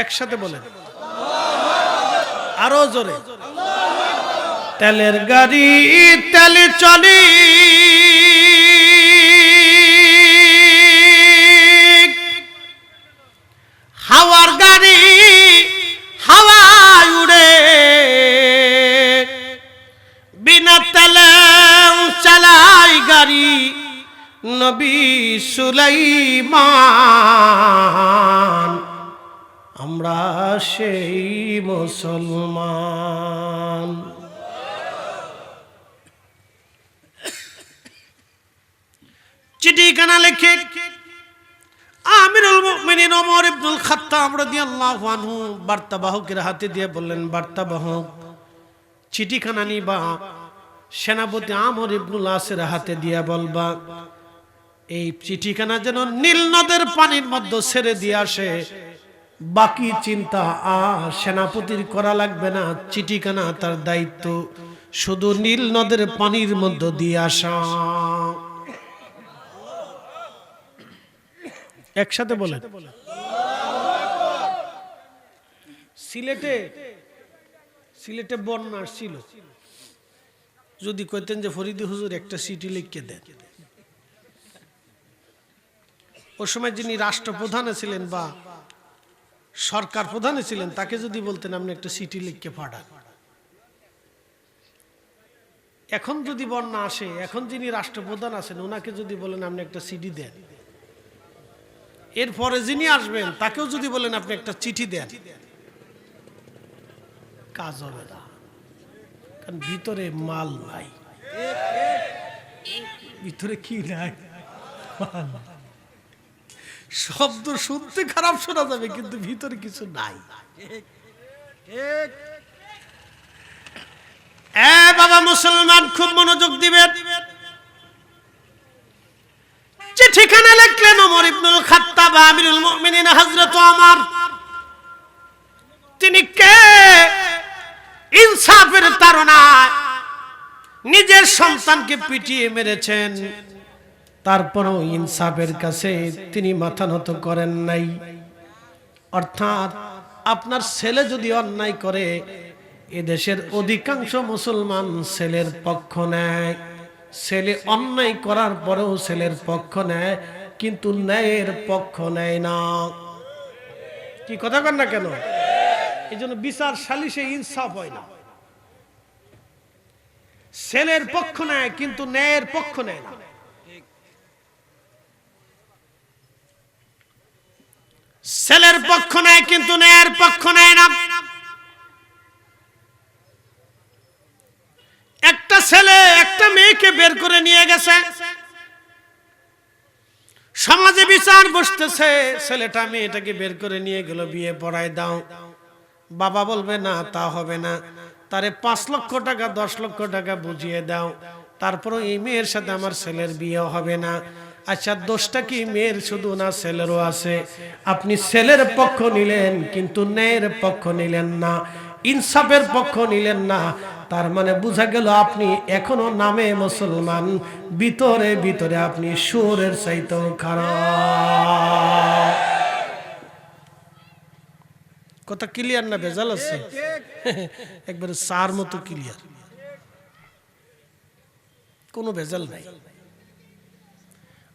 একসাথে বলেন আরো জোরে। তেলের গাড়ি তেলে চলে, হাওয়ার গাড়ি হাওয়ায় উড়ে, বিনা তেলে চালাই গাড়ি নবী সুলাইমান, আমরা সেই মুসলমান। চিঠিখানা লিখে আমিরুল মুমিনিন ওমর ইবনুল খাত্তাব রাদিয়াল্লাহু আনহু বার্তাবাহকের হাতে দিয়ে বললেন, বার্তাবাহক চিঠিখানা নিবা, সেনাপতি আমর ইবনুল আসের হাতে দিয়ে বলবা এই চিঠিখানা যেন নীল নদের পানির মধ্যে ছেড়ে দিয়ে আসে। বাকি চিন্তা আর সেনাপতির করা লাগবে না, চিঠিখানা তার দায়িত্ব শুধু নীল নদের পানির মধ্যে দিয়ে আসা। একসাথে বলেন। সিলেটে বন্যা ছিল, যদি কইতেন যে ফরিদি হুজুর একটা চিঠি লিখে দেন, ওই সময় যিনি রাষ্ট্রপ্রধানে ছিলেন বা সরকার প্রধানে ছিলেন, তাকে যদি বলতেন আপনি একটা চিঠি লিখে পাঠান। এখন যদি বন্যা আসে, এখন যিনি রাষ্ট্রপ্রধান আছেন ওনাকে যদি বলেন আপনি একটা চিঠি দেন, এরপরে যিনি আসবেন তাকেও যদি বলেন আপনি একটা চিঠি দেন, কাজ হবে না, কারণ ভিতরে মাল নাই। ভিতরে কি নাই? শব্দ শুনতে খারাপ শোনা যাবে, কিন্তু ভিতরে কিছু নাই। বাবা মুসলমান খুব মনোযোগ দিবেন। চিঠিখানা লিখলেন ওমর ইবনুল খাত্তাব, আমিরুল মুমিনিন হযরত ওমর। তিনি কে? ইনসাফের তাড়নায় নিজের সন্তানকে পিটিয়ে মেরেছেন, তারপরও ইনসাফের কাছে তিনি মাথা নত করেন নাই। অর্থাৎ আপনার ছেলে যদি অন্যায় করে, এদেশের অধিকাংশ মুসলমান ছেলের পক্ষ নেয়। ছেলে অন্যায় করার পরেও ছেলের পক্ষ নেয়, কিন্তু ন্যায়ের পক্ষ নেয় না। কি কথা বলেন না কেন? এই জন্য বিচার সালিশে ইনসাফ হয় না। ছেলের পক্ষ নেয় কিন্তু ন্যায়ের পক্ষ নেয় না। ছেলের পক্ষ নেয় কিন্তু ন্যায়ের পক্ষ নেয় না। একটা ছেলে একটা মেয়েকে বের করে নিয়ে গেছে, সমাজে বিচার বসতেছে, ছেলেটা মেয়েটাকে বের করে নিয়ে গেল, বিয়ে পড়ায় দাও। বাবা বলবে না, তা হবে না, তারে 5 লক্ষ টাকা 10 লক্ষ টাকা বুঝিয়ে দাও, তারপর এই মেয়ের সাথে আমার ছেলের বিয়ে হবে না। আচ্ছা, দোষটা কি মেয়ের শুধু না, ছেলেরও আছে? আপনি ছেলের পক্ষ নিলেন কিন্তু ন্যায়ের পক্ষ নিলেন না, ইনসাফের পক্ষ নিলেন না। তার মানে বোঝা গেল আপনি এখনো নামে মুসলমান, ভিতরে ভিতরে আপনি সুরের চাইতেও খারাপ। কথা ক্লিয়ার না ভেজাল আছে? একবারে সার মতো ক্লিয়ার, কোনো ভেজাল নাই।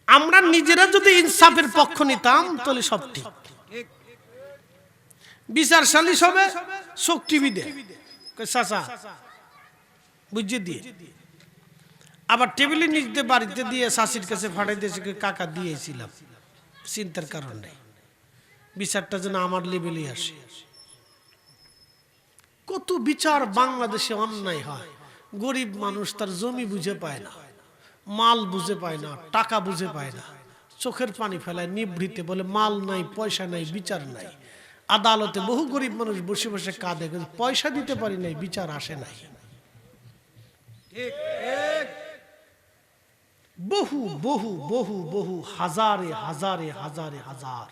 আমরা নিজেরা যদি ইনসাফের পক্ষ নিতাম তাহলে সব ঠিক। বিচার সালিশ হবে, চোখ টিভি দে চাচা বুঝিয়ে দিয়ে, আবার টেবিলের নিচ দিয়ে বাড়িতে দিয়ে শাশির কাছে ফাটাই দিয়েছে, কাকা দিয়েছিলাম, চিন্তার কারণ নেই, বিচারটা যেন আমার লেভেলে আসে। কত বিচার বাংলাদেশে অন্যায় হয়, গরিব মানুষ তার জমি বুঝে পায় না, মাল বুঝে পায় না, টাকা বুঝে পায় না, চোখের পানি ফেলায় নিভৃতে, বলে মাল নাই, পয়সা নাই, বিচার নাই। আদালতে বহু গরিব মানুষ বসে বসে কাঁদে, পয়সা দিতে পারি নাই, বিচার আসে নাই। বহু বহু বহু বহু হাজারে হাজারে হাজারে হাজার।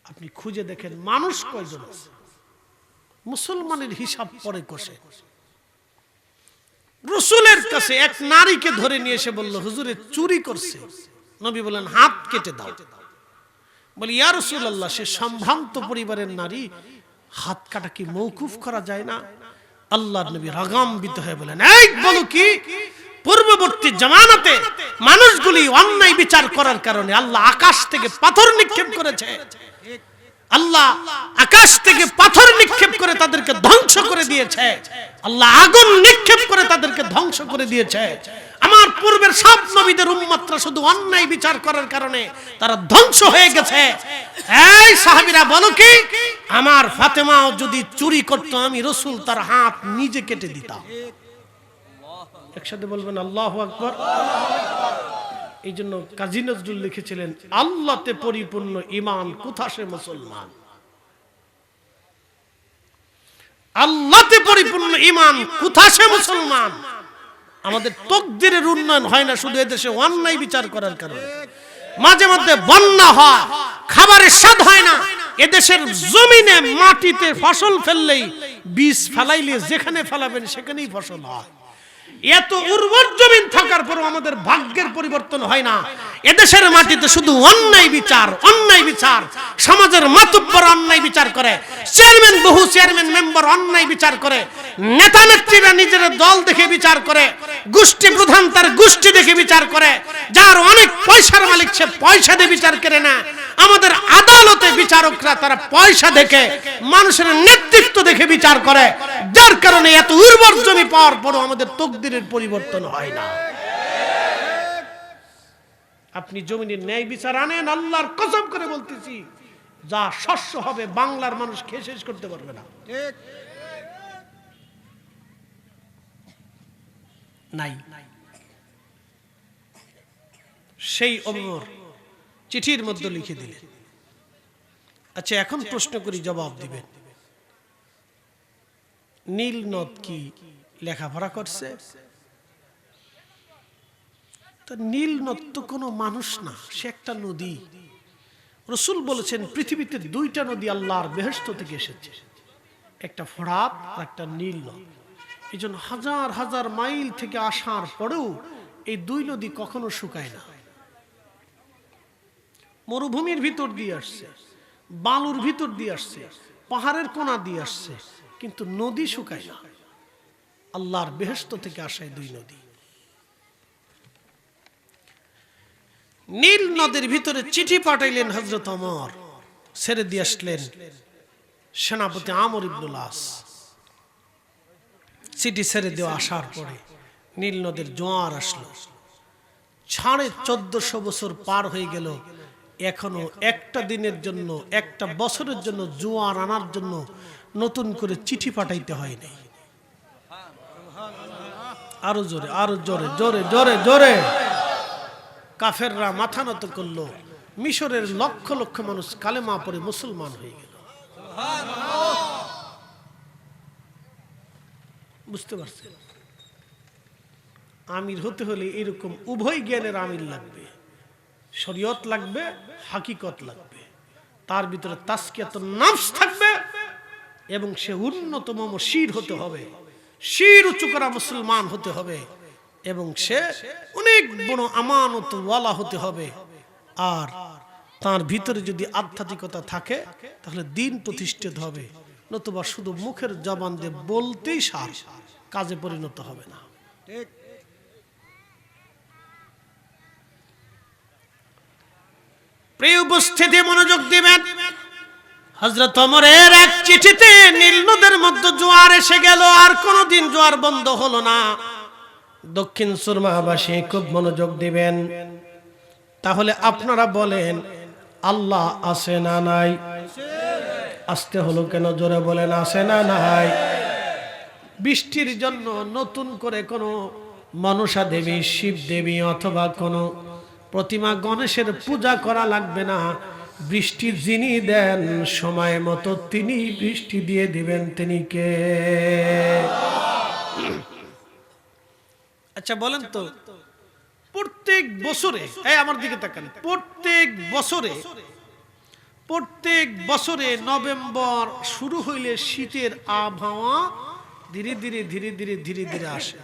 আপনি খুঁজে দেখেন মানুষ কয়জন আছে? মুসলমানের হিসাব পরে কষে। রাসূলের কাছে এক নারীকে ধরে নিয়ে এসে বলল, হুজুরে চুরি করছে। নবী বলেন, হাত কেটে দাও। বলি, ইয়া রাসূলুল্লাহ, সে সম্ভ্রান্ত পরিবারের নারী, হাত কাটা কি মওকুফ করা যায় না? আল্লাহর নবী রাগান্বিত হয়ে বলেন, এই বলো কি? পূর্ববর্তী জামানাতে মানুষগুলি অন্যায় বিচার করার কারণে আল্লাহ আকাশ থেকে পাথর নিক্ষেপ করেছে। আল্লাহ আকাশ থেকে পাথর নিক্ষেপ করে তাদেরকে ধ্বংস করে দিয়েছে। আল্লাহ আগুন নিক্ষেপ করে তাদেরকে ধ্বংস করে দিয়েছে। আমার পূর্বের সব নবীদের উম্মতরা শুধু অন্যায় বিচার করার কারণে তারা ধ্বংস হয়ে গেছে। এই সাহাবীরা বলো কি? আমার ফাতেমাও যদি চুরি করত, আমি রাসূল তার হাত নিজে কেটে দিতাম। একসাথে বলবেন আল্লাহু আকবার। এই জন্য কাজী নজরুল লিখেছিলেন, আল্লাহতে পরিপূর্ণ ঈমান কোথা সে মুসলমান। আল্লাহতে পরিপূর্ণ ঈমান কোথা সে মুসলমান। আমাদের তাকদীরের উন্নয়ন হয় না শুধু এদেশে অন্যায় বিচার করার কারণে। মাঝে মধ্যে বন্যা হয়, খাবারের স্বাদ হয় না। এদেশের জমিনে মাটিতে ফসল ফেললেই, বীজ ফেলাইলে যেখানে ফেলাবেন সেখানেই ফসল হয়। এত উর্বর জমিন থাকার পরও আমাদের ভাগ্যের পরিবর্তন হয় না। এদেশের মাটিতে শুধু অন্যায় বিচার, অন্যায় বিচার। সমাজের মাতব্বর অন্যায় বিচার করে, চেয়ারম্যান, বহু চেয়ারম্যান মেম্বার অন্যায় বিচার করে, নেতা নেত্রীরা নিজের দল দেখে বিচার করে, গোষ্ঠী প্রধান তার গোষ্ঠী দেখে বিচার করে, যার অনেক পয়সার মালিক সে পয়সা দিয়ে বিচার করে না। আমাদের আদালতে বিচারকরা তারা পয়সা দেখে, মানুষের নেতৃত্ব দেখে বিচার করে, যার কারণে এত উর্বর জমি পাওয়ার পরও আমাদের তাকদীরের পরিবর্তন হয় না। আপনি জমিনের ন্যায় বিচার আনেন, আল্লাহর কসম করে বলতেছি, যা শস্য হবে বাংলার মানুষ খেয়ে শেষ করতে পারবে না। নাই। সেই ওমর চিঠির মধ্যে লিখে দিলেন। আচ্ছা, এখন প্রশ্ন করি, জবাব দিবেন। নীল নদ কি লেখাপড়া করছে? তো নীল নদ তো কোনো মানুষ না, সে একটা নদী। রাসূল বলেছেন পৃথিবীতে 2টা নদী আল্লাহর বেহেশত থেকে এসেছে, একটা ফোরাত আর একটা নীল নদ। এই জন্য হাজার হাজার মাইল থেকে আসার পরেও এই 2 নদী কখনো শুকায় না। মরুভূমির ভিতর দিয়ে আসছে, বালুর ভিতর দিয়ে আসছে, পাহাড়ের কোনা দিয়ে আসছে, কিন্তু নদী শুকায় না। আল্লাহর বেহেশত থেকে আসায় 2 নদী। নীল নদের ভিতরে চিঠি পাঠাইলেন হযরত ওমর, ছেড়ে দিয়ে আসলেন সেনাপতি আমর ইবনুল আস। চিঠি ছেড়ে দেওয়া আসার পরে নীল নদের জোয়ার আসলো। 1450 বছর পার হয়ে গেল, এখনো একটা দিনের জন্য, একটা বছরের জন্য জোয়ার আনার জন্য নতুন করে চিঠি পাঠাইতে হয় নাই। আরো জোরে, আরো জোরে, জোরে জোরে জোরে। কাফেররা মাথা নত করলো, মিশরের লক্ষ লক্ষ মানুষ কালেমা পড়ে মুসলমান হয়ে গেল। বুঝতে পারছেন? আমির হতে হলে এরকম উভয় জ্ঞানের আমির লাগবে, শরীয়ত লাগবে, হাকিকত লাগবে, তার ভিতরে তাসকিয়াতুন নফস থাকবে এবং সে উন্নতম শির হতে হবে, শির উঁচু করা মুসলমান হতে হবে এবং সে অনেক বড় আমানত ওয়ালা হতে হবে। আর তার ভিতরে যদি আধ্যাত্মিকতা থাকে তাহলে দিন প্রতিষ্ঠিত হবে, নতুবা শুধু মুখের জবান দিয়ে বলতেই সার, কাজে পরিণত হবে না। ঠিক। প্রিয় উপস্থিতি, মনোযোগ দিবেন। হযরত ওমরের এক চিঠিতে নীল নদের মধ্যে জোয়ার এসে গেল, আর কোনোদিন জোয়ার বন্ধ হলো না। দক্ষিণ সুরমাবাসী খুব মনোযোগ দিবেন। তাহলে আপনারা বলেন, আল্লাহ আছে না নাই? আসতে হলো কেন? জোরে বলেন, আছে না নাই? বৃষ্টির জন্য নতুন করে কোনো মনসা দেবী, শিব দেবী অথবা কোনো প্রতিমা গণেশের পূজা করা লাগবে না। বৃষ্টি যিনি দেন সময় মতো তিনি বৃষ্টি দিয়ে দিবেন। তিনি কে? আচ্ছা বলেন তো, প্রত্যেক বছরে, এই আমার দিকে তাকান, প্রত্যেক বছরে নভেম্বর শুরু হইলে শীতের আবহাওয়া ধীরে ধীরে ধীরে ধীরে ধীরে ধীরে আসে।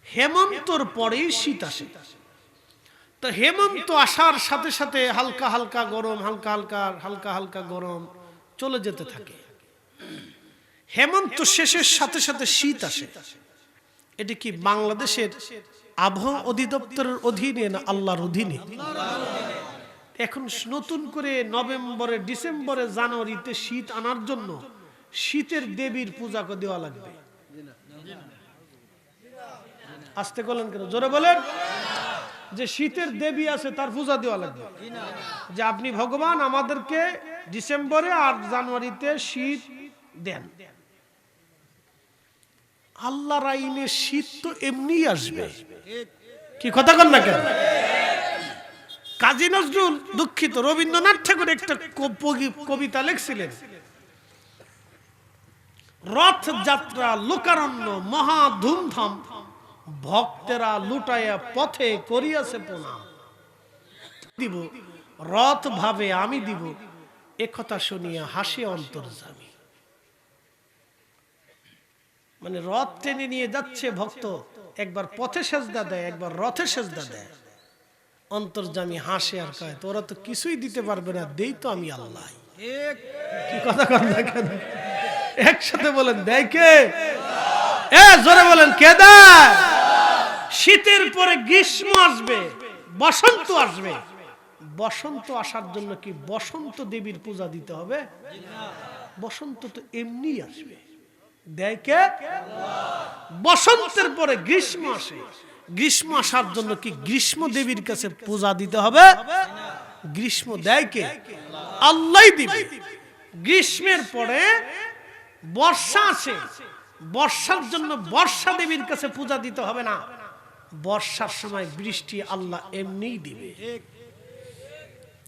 হেমন্তর পরেই শীত আসে। তো হেমন্ত আসার সাথে সাথে হালকা হালকা গরম, হালকা হালকা গরম চলে যেতে থাকে। হেমন্ত শেষের সাথে সাথে শীত আসে। এটি কি বাংলাদেশের আবহাওয়া অধিদপ্তরের অধীনে না আল্লাহর অধীনে? এখন নতুন করে নভেম্বরে, ডিসেম্বরে, জানুয়ারিতে শীত আনার জন্য শীতের দেবীর পূজা দেওয়া লাগবে। আস্তে বলেন কেন? জোরে বলেন। যে শীতের দেবী আছে তার পূজা দেওয়া লাগবে, যে আপনি ভগবান আমাদেরকে ডিসেম্বরে আর জানুয়ারিতে শীত দেন। আল্লাহর আইনে শীত তো এমনি আসবে, কি কথা কন না কেন? কাজী নজরুল, দুঃখিত, রবীন্দ্রনাথ ঠাকুর একটা কবিতা লিখছিলেন, রথযাত্রা লোকারণ্য মহা ধুমধাম, ভক্তেরা লুটাইয়া পথে করিয়াছে প্রণাম। দিব রথ ভাবে আমি দিব, একথা শুনিয়া হাসি অন্তর্যামী। মানে রথ টেনে নিয়ে যাচ্ছে ভক্ত, একবার পথে সেজদা দেয়, একবার রথে সেজদা দেয়, অন্তর্যামী হাসে আর কয়, তোরা তো কিছুই দিতে পারবে না, দেই তো আমি আল্লাহ। কি কথা কন না কেন? একসাথে বলেন, দেয় কে? জোরে বলেন, কে দেয়? শীতের পরে গ্রীষ্ম আসবে, বসন্ত আসবে। বসন্ত আসার জন্য কি বসন্ত দেবীর পূজা দিতে হবে? বসন্ত তো এমনি আসবে, দেয় কে? বসন্তের পরে গ্রীষ্ম আসে, গ্রীষ্ম আসার জন্য কি গ্রীষ্ম দেবীর কাছে পূজা দিতে হবে? গ্রীষ্ম দেয় কে? আল্লাহই দিবে। গ্রীষ্মের পরে বর্ষা আসে, বর্ষার জন্য বর্ষা দেবীর কাছে পূজা দিতে হবে না, বর্ষার সময় বৃষ্টি আল্লাহ এমনিই দিবে।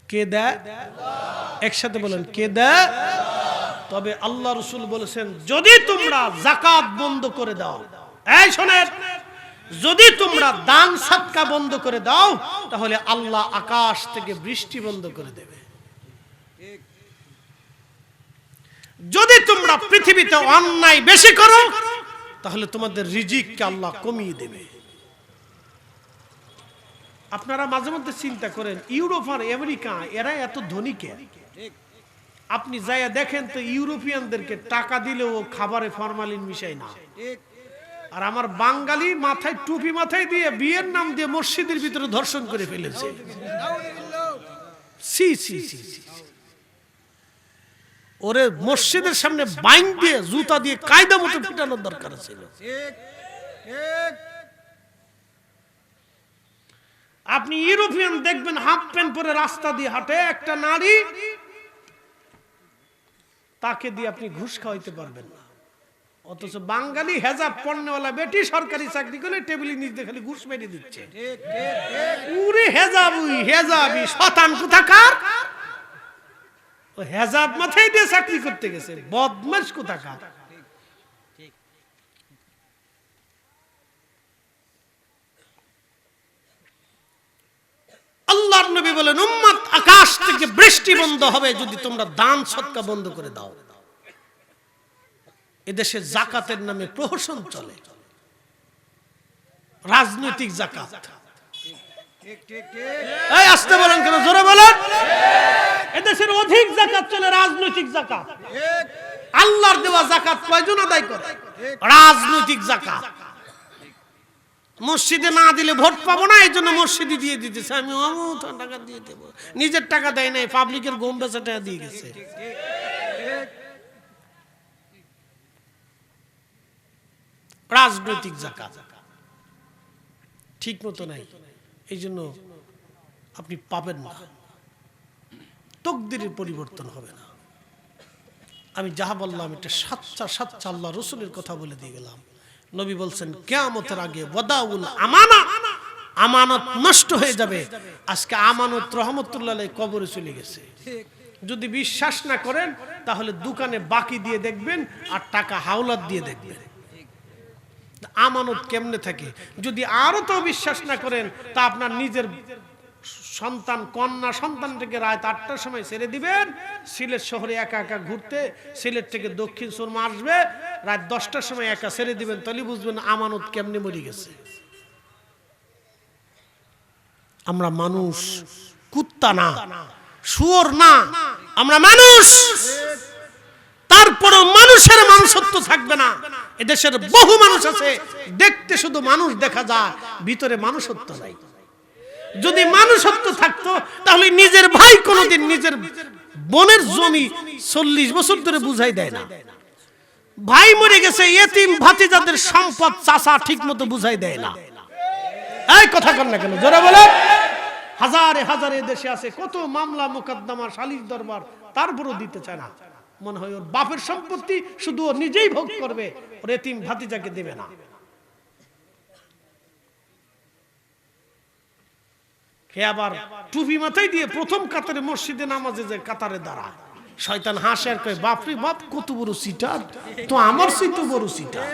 কে দেয়? একসাথে বলেন, কে দেয়? তবে আল্লাহ রাসূল বলেছেন, যদি তোমরা যাকাত বন্ধ করে দাও, এই শোনেন, যদি তোমরা দান সাদকা বন্ধ করে দাও তাহলে আল্লাহ আকাশ থেকে বৃষ্টি বন্ধ করে দেবে। যদি তোমরা পৃথিবীতে অন্যায় বেশি করো তাহলে তোমাদের রিজিককে আল্লাহ কমিয়ে দেবে। আপনারা মাঝে মধ্যে চিন্তা করেন, ইউরোপ আর আমেরিকা এরা এত ধনী কে? আপনি যাইয়া দেখেন তো, ইউরোপিয়ানদেরকে টাকা দিলেও খাবারে ফরমালিন মিশায় না। আর আমার বাঙালি মাথায় টুপি মাথায় দিয়ে বিয়ের নাম দিয়ে মসজিদের ভিতরে ধর্ষণ করে ফেলেছে। সি সি সি, ওরে মসজিদের সামনে বাইন দিয়ে জুতা দিয়ে কায়দা মতো পিটানোর দরকার ছিল। আপনি ইউরোপিয়ান দেখবেন হাফ প্যান্ট পরে রাস্তা দিয়ে হাঁটে, একটা নারী, তাকে দিয়ে আপনি ঘুষ খাওয়াইতে পারবেন না। অথচ বাঙালি হেজাব পড়নেওয়ালা বেটি সরকারি চাকরি করে টেবিলের নিচে খালি ঘুষ মেরে দিচ্ছে। উরে হেজাবই হেজাবি শতান কোথাকার, ও হেজাব মাথায় দিয়ে চাকরি করতে গেছে, বদমাশ কোথাকার। আল্লাহর নবী বলেন উম্মত আকাশ থেকে বৃষ্টি বন্ধ হবে যদি তোমরা দান সদকা বন্ধ করে দাও। এদেশে যাকাতের নামে প্রহসন চলে, রাজনৈতিক যাকাত। এই আসতে বলেন কেন, জোরে বলেন। এদেশের অধিক যাকাত চলে রাজনৈতিক যাকাত। আল্লাহর দেওয়া যাকাত কয়জন আদায় করে? রাজনৈতিক যাকাত। মসজিদে না দিলে ভোট পাবো না, এই জন্য মসজিদে দিয়ে দিতেছে, আমি টাকা দিয়ে দেবো। নিজের টাকা দেয় নাই, পাবলিকের গম বেচা টাকা দিয়ে গেছে। রাজনৈতিক যাকাত ঠিক মতো নাই, এই জন্য আপনি পাবেন না, তাকদীরের পরিবর্তন হবে না। আমি যাহা বললাম এটা সাচ্চা সাচ্চা আল্লাহ রাসূলের কথা বলে দিয়ে গেলাম। নবী বলছেন কিয়ামতের আগে ওয়াদাউল আমানা, আমানত নষ্ট হয়ে যাবে। আজকে আমানত রহমতুল্লাহ আলাইহি কবরে চলে গেছে। যদি বিশ্বাস না করেন তাহলে দোকানে বাকি দিয়ে দেখবেন আর টাকা হাওলাত দিয়ে দেখবেন আমানত কেমনে থাকে। যদি আরো তো বিশ্বাস না করেন তা আপনার নিজের সন্তান কন্যা সন্তানটাকে রাত 8টার সময় ছেড়ে দিবেন, সিলেট শহরে একা একা ঘুরতে, সিলেট থেকে দক্ষিণ সুরমা আসবে, রাত 10টার সময় একা ছেড়ে দিবেন, তাহলে বুঝবেন আমানত কেমনে মরে গেছে। আমরা মানুষ, কুত্তা না, শুয়োর না, আমরা মানুষ। তারপরও মানুষের মানুষত্ব থাকবে না। এদেশের বহু মানুষ আছে দেখতে শুধু মানুষ দেখা যায়, ভিতরে মানুষত্ব নাই। যদি মানুষত্ব থাকতো তাহলে নিজের ভাই কোনোদিন নিজের বোনের জমি 40 বছর ধরে বুঝাই দেয় না। ভাই মরে গেছে, এতিম ভাতিজাদের সম্পদ চাচা ঠিক মতো বুঝাই দেয় না। এই কথা কর না কেন, জোরে বলে। হাজারে হাজারে দেশে আছে কত মামলা মোকদ্দমা সালিশ দরবার, তারপরও দিতে চায় না। মনে হয় ওর বাপের সম্পত্তি শুধু ও নিজেই ভোগ করবে, ওর এতিম ভাতিজাকে দেবে না। হে আবার টুপি মাথায় দিয়ে প্রথম কাতারে মসজিদে নামাজে যে কাতারে দাঁড়ায়, শয়তান হাসে আর কয় বাপরে বাপ কত বড় সিটার, তো আমার চেয়ে বড় সিটার।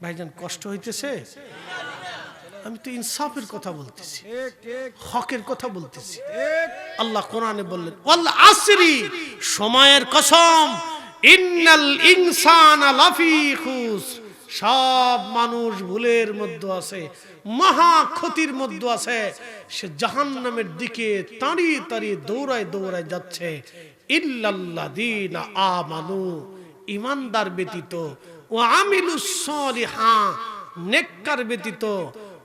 ভাইজান কষ্ট হইতেছে, আমি তো ইনসাফের কথা বলতেছি, হকের কথা বলতেছি। আল্লাহ কোরআনে বললেন ওয়াল আসরি, সময়ের কসম, ইন্নাল ইনসানা লাফি খুসর, সব মানুষ ভুলের মধ্যে আছে, মহা ক্ষতির মধ্যে আছে। সে জাহান্নামের দিকে তাড়িয়ে তাড়িয়ে দৌড়ায় দৌড়ায় যাচ্ছে। ইল্লাল্লাযীনা আমানু, ঈমানদার ব্যতীত, ওয়া আমিলুস সালিহাত, নেককার ব্যতীত,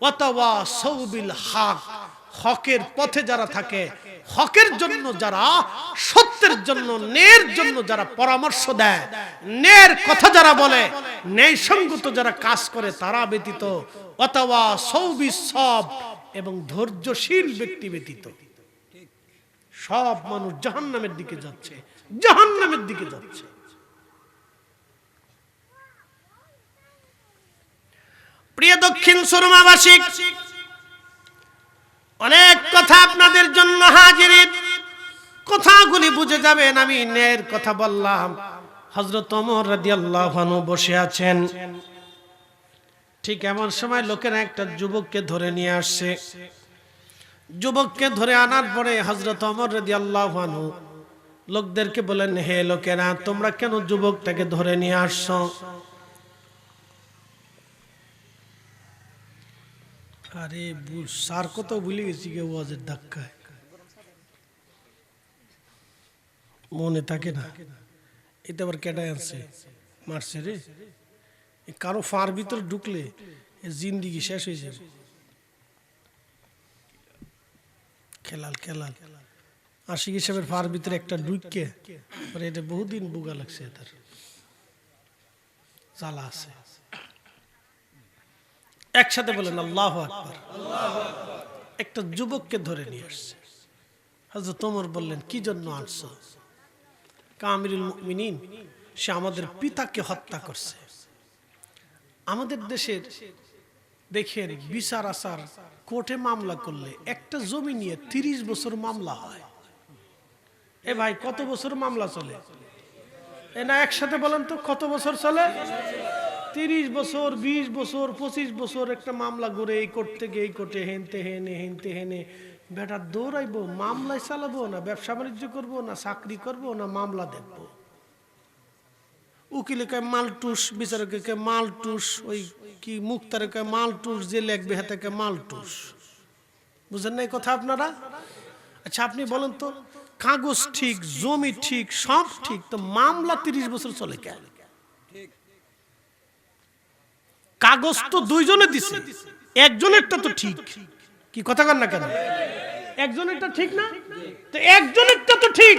ওয়া তাওয়াসাউ বিল হক, হকের পথে যারা থাকে, হকের জন্য যারা, সত্যের জন্য, ন্যায়ের জন্য যারা পরামর্শ দেয়, ন্যায়ের কথা যারা বলে, ন্যায়সঙ্গত যারা কাজ করে তারা ব্যতীত, ওয়া তাওয়াসাউ বিস সবর, এবং ধৈর্যশীল ব্যক্তি ব্যতীত সব মানুষ জাহান্নামের দিকে যাচ্ছে, জাহান্নামের দিকে যাচ্ছে। প্রিয় দক্ষিণ সুরমাবাসী, অনেক কথা আপনাদের জন্য হাজির, কথাগুলি বুঝে যাবেন। আমি ন্যায়ের কথা বললাম। হযরত ওমর রাদিয়াল্লাহু আনহু বসে আছেন, ঠিক এমন সময় লোকেরা একটা যুবককে ধরে নিয়ে আসছে। যুবককে ধরে আনার পরে হযরত ওমর রাদিয়াল্লাহু আনহু লোকদেরকে বলেন, হে লোকেরা, তোমরা কেন যুবকটাকে ধরে নিয়ে আসছো? আরে স্যার কত ভুলে গেছি গে, ওয়াজের ধাক্কায় মনে থাকে না। এটা আবার কেটাই আনছে, মারছে রে। কারো ফার ভিতর ঢুকলে জিন্দিগি শেষ হয়ে যাবে। খেলাল খেলাল আশিক সাহেবের ফার ভিতরে একটা ঢুককে, এটা বহুদিন বুগা লাগছে, তার জ্বালা আছে। একসাথে বলেন আল্লাহু আকবার। একটা যুবককে ধরে নিয়ে আসছে। হযরত ওমর বললেন, কি জন্য আসছো? আমিরুল মুমিনিন, সে আমাদের পিতাকে হত্যা করছে। আমাদের দেশের দেখেন বিচার আচার কোর্টে মামলা করলে একটা জমি নিয়ে 30 বছর মামলা হয়। এ ভাই কত বছর মামলা চলে? এ না একসাথে বলেন তো, কত বছর চলে? 30 বছর, 20 বছর, 25 বছর একটা মামলা ঘুরে এই কোর্ট থেকে এই কোর্টে, হেনতে হেনে হেনতে হেনে বেটা দৌড়াইবো, মামলায় চালাবো না ব্যবসা বাণিজ্য করবো না চাকরি করবো না মামলা দেখবো। উকিলে কয় মালটুস, বিচারকে কয় মালটুস, ওই কি মুক্তারে কয় মালটুস, যে লেখবে হাতে কয় মালটুস। বুঝেন না এই কথা আপনারা? আচ্ছা আপনি বলেন তো, কাগজ ঠিক, জমি ঠিক, সব ঠিক, তো মামলা 30 বছর চলে কেন? কাগজ তো দুইজনে দিছে, একজনেরটা তো ঠিক, কি কথা কন না কেন? একজনেরটা ঠিক না, তো একজনেরটা তো ঠিক,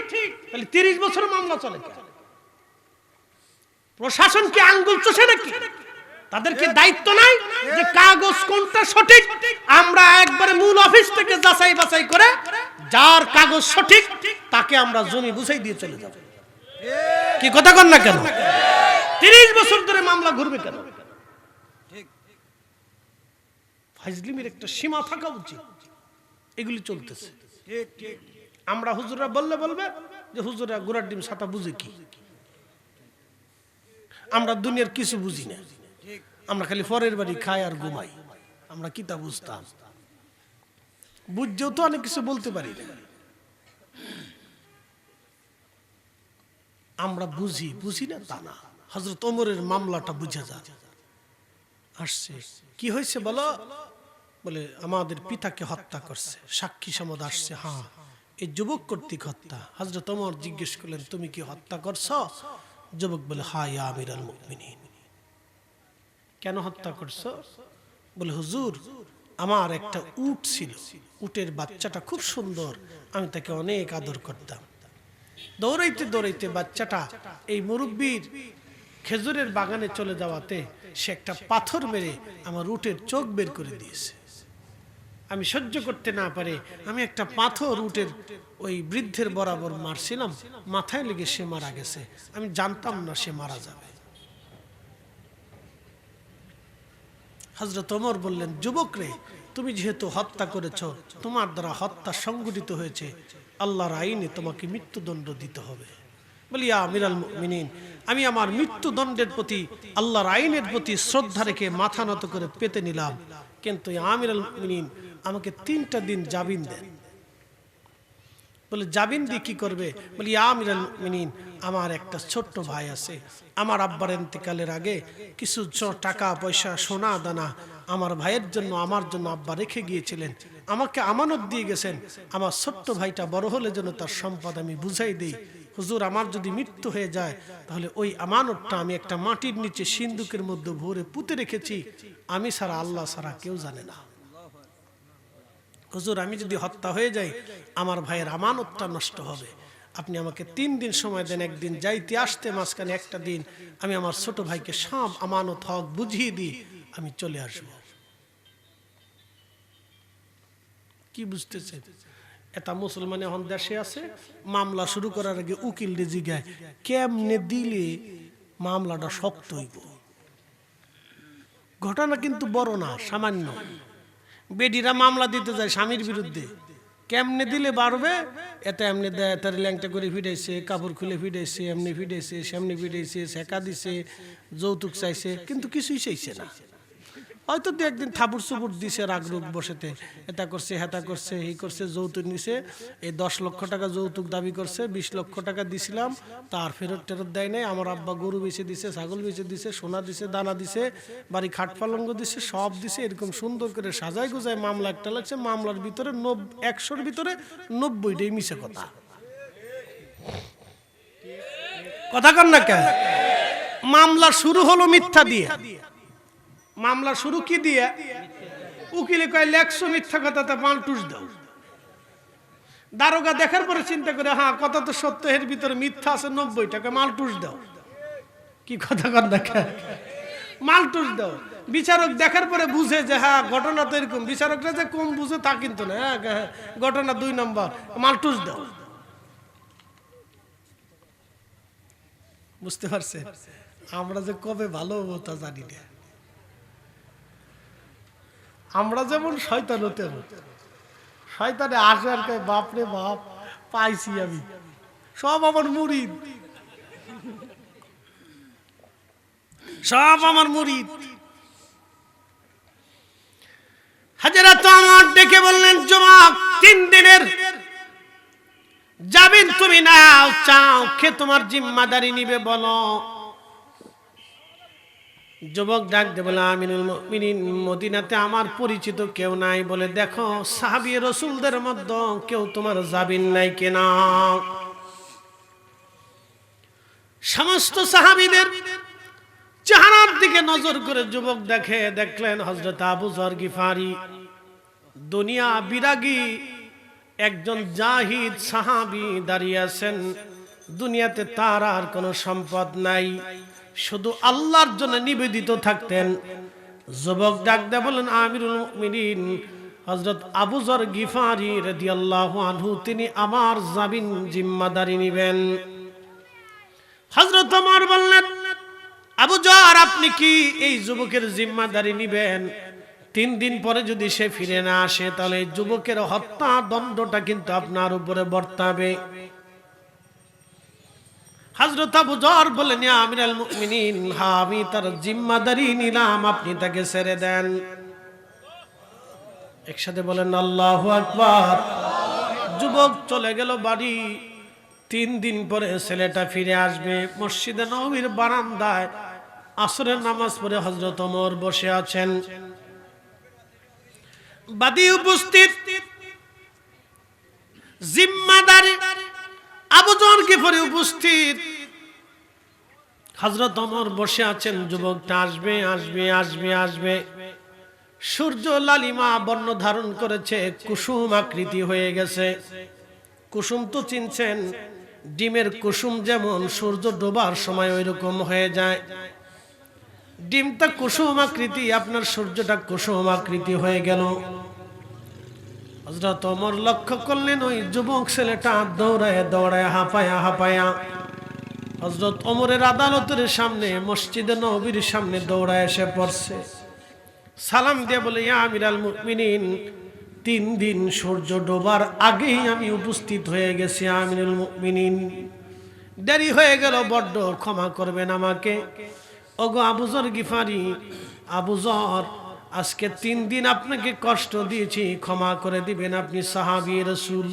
তাহলে 30 বছর মামলা চলে কেন? প্রশাসন কি আঙ্গুল চষে নাকি? তাদের কি দায়িত্ব নাই যে কাগজ কোনটা সঠিক আমরা একবারে মূল অফিস থেকে যাচাই বাছাই করে যার কাগজ সঠিক তাকে আমরা জমি বুঝাই দিয়ে চলে যাব? কি কথা কন না কেন? 30 বছর ধরে মামলা ঘুরবে কেন? ফাজলিমির একটা সীমা থাকা উচিত। এগুলি চলতেছে। আমরা হুজুররা বলবে যে হুজুররা গোড়ার ডিম ছাতা বুঝে কি? আমরা দুনিয়ার কিছু বুঝি না, আমরা খালি পরের বাড়ি খাই আর ঘুমাই। আমরা কি তা বুঝতাম? বুঝছেও তো অনেক কিছু বলতে পারি না। আমরা বুঝি না তা না। হযরত ওমরের মামলাটা বুঝা যায়। আসছে কি হয়েছে বলো? বলে আমাদের পিতাকে হত্যা করছে, সাক্ষী সমদ আসছে, হ্যাঁ এই যুবক কর্তৃক হত্যা। হযরত ওমর জিজ্ঞেস করলেন তুমি কি হত্যা করছো? যুবক বলে হ্যাঁ ইয়া আমিরুল মুমিনিন। কেন হত্যা করছো? বলে হুজুর আমার একটা উট ছিল, উটের বাচ্চাটা খুব সুন্দর, আমি তাকে অনেক আদর করতাম। দৌড়াইতে দৌড়াইতে বাচ্চাটা এই মুরব্বির খেজুরের বাগানে চলে যাওয়াতে সে একটা পাথর মেরে আমার উটের চোখ বের করে দিয়েছে। আমি সহ্য করতে না পারে আমি একটা পাথর উটের ওই বৃদ্ধের বরাবর মারছিলাম, মাথায় লেগে সে মারা গেছে। আমি জানতাম না সে মারা যাবে। হযরত ওমর বললেন যুবক রে, তুমি যেহেতু হত্যা করেছ, তোমার দ্বারা হত্যা সংঘটিত হয়েছে, আল্লাহর আইনে তোমাকে মৃত্যুদণ্ড দিতে হবে। বলি ইয়া আমিরুল মুমিনিন, আমি আমার মৃত্যুদণ্ডের প্রতি আল্লাহর আইনের প্রতি শ্রদ্ধা রেখে মাথা নত করে পেতে নিলাম, কিন্তু ইয়া আমিরুল মুমিনিন আমাকে 3টা দিন জামিন দেন। বলে জামিন দিয়ে কি করবে? বলি ইয়া আমিরুল মুমিনিন আমার একটা ছোট্ট ভাই আছে, আমার আব্বার ইন্তেকালের আগে কিছু টাকা পয়সা সোনা দানা আমার ভাইয়ের জন্য আমার জন্য আব্বা রেখে গিয়েছিলেন, আমাকে আমানত দিয়ে গেছেন। আমার ছোট্ট ভাইটা বড় হলে যেন তার সম্পদ আমি বুঝাই দেই। হুজুর আমার যদি মৃত্যু হয়ে যায় তাহলে ওই আমানতটা আমি একটা মাটির নিচে সিন্দুকের মধ্যে ভরে পুঁতে রেখেছি, আমি ছাড়া আল্লাহ ছাড়া কেউ জানে না। হুজুর আমি যদি হত্যা হয়ে যাই আমার ভাইয়ের আমানতটা নষ্ট হবে, আপনি আমাকে 3 দিন সময় দেন, একদিন যাইতে আসতে মাঝখানে একটা দিন আমি আমার ছোট ভাইকে সব আমানত হক বুঝিয়ে দিই, আমি চলে আসব। কি বুঝতেছেন? এটা মুসলমান এখন দেশে আছে, মামলা শুরু করার আগে উকিল রে জিগায় কেমনে দিলে মামলাটা শক্ত হইব। ঘটনা কিন্তু বড় না, সামান্য। বেডিরা মামলা দিতে যায় স্বামীর বিরুদ্ধে, কেমনে দিলে বাড়বে? এটা এমনি দেয়, তার ল্যাংটা করে ফিটাইছে, কাপড় খুলে ফিটাইছে, এমনি ফিটাইছে, সেমনি ফিটাইছে, শেখা দিছে, যৌতুক চাইছে, কিন্তু কিছুই চাইছে না। হয়তো দু একদিন থাপুর চুপুর দিছে, রাগরুগ বসেতে, এটা করছে হেতা করছে এই করছে, যৌতুক নিছে, এই 10 লক্ষ টাকা যৌতুক দাবি করছে, 20 লক্ষ টাকা দিছিলাম, তার ফেরত টেরত দেয় নাই। আমার আব্বা গরু বেচে দিছে, ছাগল বেচে দিছে, সোনা দিছে, দানা দিছে, বাড়ি খাট পালঙ্গ দিছে, সব দিছে। এরকম সুন্দর করে সাজায় গোজায় মামলা একটা লাগছে। মামলার ভিতরে 100-র ভিতরে 90টাই মিছে কথা। কথা কন না কেন? মামলা শুরু হলো মিথ্যা দিয়ে। মামলা শুরু কি দিয়ে? উকিলে কয় 100 মিথ্যা কথা, তা পাল্টুস দাও। দারোগা দেখার পরে চিন্তা করে হ্যাঁ কথা তো সত্য, এর ভিতরে মিথ্যা আছে 90 টাকা, মালটুস দাও। কি কথা কন দেখা? মালটুস দাও। বিচারক দেখার পরে বুঝে যে হ্যাঁ ঘটনা তো এরকম। বিচারকরা যে কম বুঝে তা কিন্তু না, ঘটনা 2 নম্বর, মালটুস দাও। বুঝতে পারছেন? আমরা যে কবে ভালো হবো তা জানি না। আমরা যেমন শয়তান হতে হবে, শয়তানে আসে আর কয় বাপরে বাপ পাইছি আমি, সব আমার মুরিদ, সব আমার মুরিদ। হযরত ওমর ডেকে বললেন, যুবক 3 দিনের যাবেন তুমি নাও, চাও কে তোমার জিম্মাদারি নিবে বলো। যুবক ডাক দিয়ে বলে, আমিনুল মুমিনিন, মদিনাতে আমার পরিচিত কেউ নাই। বলে, দেখো সাহাবী রাসূলদের মধ্যে কেউ তোমার যাবেন নাই কেনা। সমস্ত সাহাবীদের চেহারার দিকে নজর করে যুবক দেখলেন হযরত আবু যর গিফারি, দুনিয়া বিরাগী একজন জাহিদ সাহাবী দাঁড়িয়ে আছেন। দুনিয়াতে তার আর কোনো সম্পদ নাই, শুধু আল্লাহর জন্য নিবেদিত থাকতেন। যুবক ডাক দিয়ে বলেন, আমিরুল মুমিনিন হযরত আবু যর গিফারি রাদিয়াল্লাহু আনহু, তিনি আমার জামিন জিম্মাদারি নেবেন। হযরত ওমর বললেন, আবু যর, আপনি কি এই যুবকের জিম্মাদারি নেবেন? 3 দিন পরে যদি সে ফিরে না আসে, তাহলে এই যুবকের হত্যা দণ্ডটা কিন্তু আপনার উপরে বর্তাবে। হযরত আবু যর বললেন, ইয়া আমিরুল মুমিনিন, হ্যাঁ আমি তার জিম্মাদারি নিলাম, আপনি তাকে ছেড়ে দেন। একসাথে বলেন আল্লাহু আকবার। যুবক চলে গেল বাড়ি। 3 দিন পরে ছেলেটা ফিরে আসবে। মসজিদে নববীর বারান্দায় আসরের নামাজ পড়ে হযরত ওমর বসে আছেন। বাদী উপস্থিত, জিম্মাদারি আবু যর গিফারি উপস্থিত। হযরত ওমর বসে আছেন, যুবকটা আসবে আসবে আসবে আসবে। সূর্য লালিমা বর্ণ ধারণ করেছে, কুসুম আকৃতি হয়ে গেছে। কুসুম তো চিনছেন, ডিমের কুসুম যেমন সূর্য ডোবার সময় ওইরকম হয়ে যায়। ডিমটা কুসুম আকৃতি, আপনার সূর্যটা কুসুম আকৃতি হয়ে গেল। হযরত ওমর লক্ষ্য করলেন, ওই যুবক ছেলেটা দৌড়ায় দৌড়ায় হাঁপায়া হাঁপায়া হযরত ওমরের আদালতের সামনে, মসজিদে নববীর সামনে দৌড়ায় এসে পড়ছে। সালাম দিয়ে বলে, ইয়া আমিরুল মুমিনিন, 3 দিন সূর্য ডোবার আগেই আমি উপস্থিত হয়ে গেছি আমিরুল মুমিনিন, দেরি হয়ে গেল বড্ড, ক্ষমা করবেন আমাকে। ওগো আবু যর গিফারি, আবু যর, আজকে 3 দিন আপনাকে কষ্ট দিয়েছি, ক্ষমা করে দিবেন, আপনি সাহাবী রাসূল।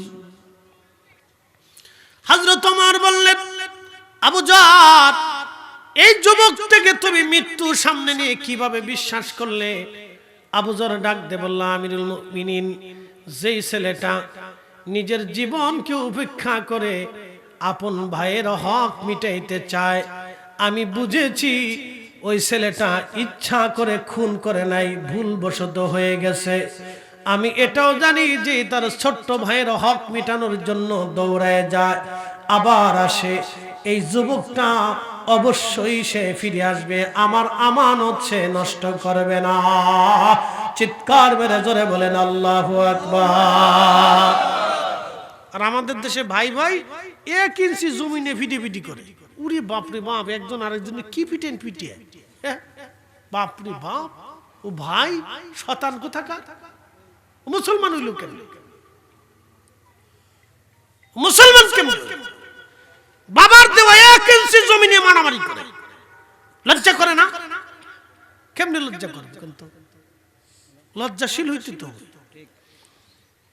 হযরত ওমর বললেন, আবু যর, এই যুবকটাকে তুমি মৃত্যুর সামনে নিয়ে কিভাবে বিশ্বাস করলে? আবু যর ডাক দিয়ে বলল, আমিরুল মুমিনিন, যেই ছেলেটা নিজের জীবনকে উপেক্ষা করে আপন ভাইয়ের হক মিটাইতে চায়, আমি বুঝেছি ওই ছেলেটা ইচ্ছা করে খুন করে নাই, ভুলবশত হয়ে গেছে। আমি এটাও জানি যে তার ছোট্ট ভাইয়ের হক মিটানোর জন্য দৌড়ায় যায়, আবার আসে। এই যুবকটা অবশ্যই সে ফিরে আসবে, আমার আমানত সে নষ্ট করবে না। চিৎকার মেরে জোরে বলেন আল্লাহু আকবার। আর আমাদের দেশে ভাই ভাই 1 ইঞ্চি জমিনে ফিটিফিটি করে। উরে বাপরে বাপ, একজন আরেকজন কি পিটেন পিটিয়ে, বাপরে বাপ। ও ভাই শতান কোথাকার, মুসলমান হইল কেন? মুসলমান কেমন? বাবার দেওয়া 1 ইঞ্চি জমিনে মারামারি করে, লজ্জা করে না? কেমনে লজ্জা করে? কিন্তু লজ্জাশীল হইতে তো।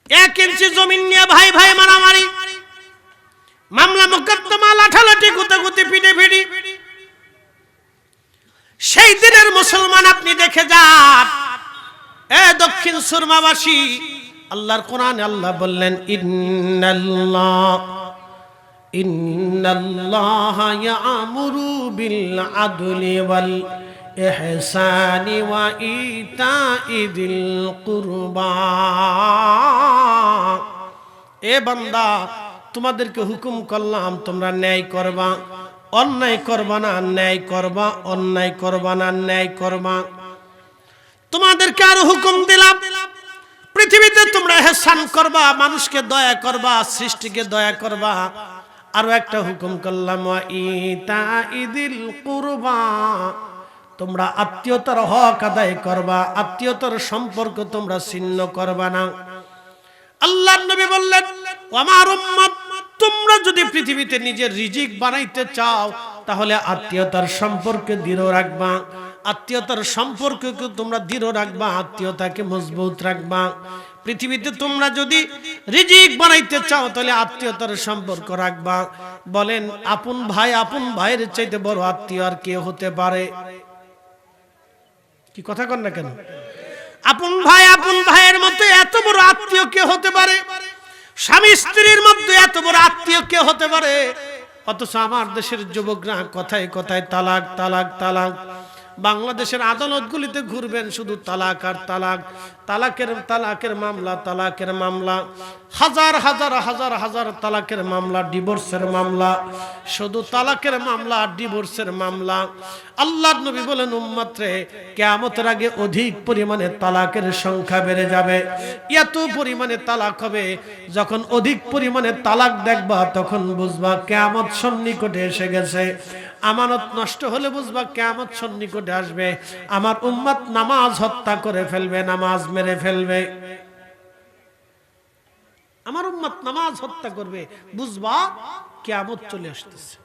1 ইঞ্চি জমিন নিয়ে ভাই ভাই মারামারি, মামলা মোকদ্দমা, লাঠালাঠি, গুতাগুতি, পিটাপিটি। সেই দিনের মুসলমান আপনি দেখে যান। এ দক্ষিণ সুরমাবাসী, আল্লাহর কোরআনে আল্লাহ বললেন, ইন্নাল্লাহা ইয়া'মুরু বিল আদলি ওয়াল ইহসানি ওয়া ইতাইযিল কুরবা। এ বান্দা, তোমাদেরকে হুকুম করলাম তোমরা ন্যায় করবা, অন্যায় করবা না, ন্যায় করবা, অন্যায় করবা না, ন্যায় করবা। তোমাদেরকে আরো হুকুম দিলাম, পৃথিবীতে তোমরা ইহসান করবা, মানুষকে দয়া করবা, সৃষ্টিকে দয়া করবা। আরো একটা হুকুম করলাম, ওয়া ইতাইদিল কুরবা, তোমরা আত্মীয়তার হক আদায় করবা, আত্মীয়তার সম্পর্ক তোমরা ছিন্ন করবা না। আল্লাহর নবী বললেন, ও আমার উম্মত, তোমরা যদি পৃথিবীতে নিজের রিজিক বানাইতে চাও তাহলে আত্মীয়তার সম্পর্কে দৃঢ় রাখবা, আত্মীয়তার সম্পর্ককে তোমরা দৃঢ় রাখবা, আত্মীয়তাকে মজবুত রাখবা। পৃথিবীতে তোমরা যদি রিজিক বানাইতে চাও তাহলে আত্মীয়তার সম্পর্ক রাখবা। বলেন, আপন ভাইয়ের চাইতে বড় আত্মীয় আর কে হতে পারে? কি কথা কন না কেন? আপন ভাইয়ের মতো এত বড় আত্মীয় কে হতে পারে? স্বামী স্ত্রীর মধ্যে এত বড় আত্মীয় কে হতে পারে? অথচ আমার দেশের যুবকরা কথায় কথায় তালাক তালাক তালাক। বাংলাদেশের আদালতগুলিতে ঘুরবেন, শুধু তালাক আর তালাক, তালাকের মামলা, তালাকের মামলা, হাজার হাজার হাজার হাজার তালাকের মামলা, ডিভোর্সের মামলা, শুধু তালাকের মামলা, ডিভোর্সের মামলা। আল্লাহর নবী বলেন, উম্মত রে, কিয়ামতের আগে অধিক পরিমাণে তালাকের সংখ্যা বেড়ে যাবে। এত পরিমাণে তালাক হবে, যখন অধিক পরিমাণে তালাক দেখবা তখন বুঝবা কিয়ামত সন্নিকটে এসে গেছে। আমানত নষ্ট হলে বুঝবা কিয়ামত সন্নিকটে আসবে। আমার উম্মত নামাজ হত্যা করে ফেলবে, নামাজ মেরে ফেলবে। আমার উম্মত নামাজ হত্যা করবে, বুঝবা কিয়ামত চলে আসতেছে।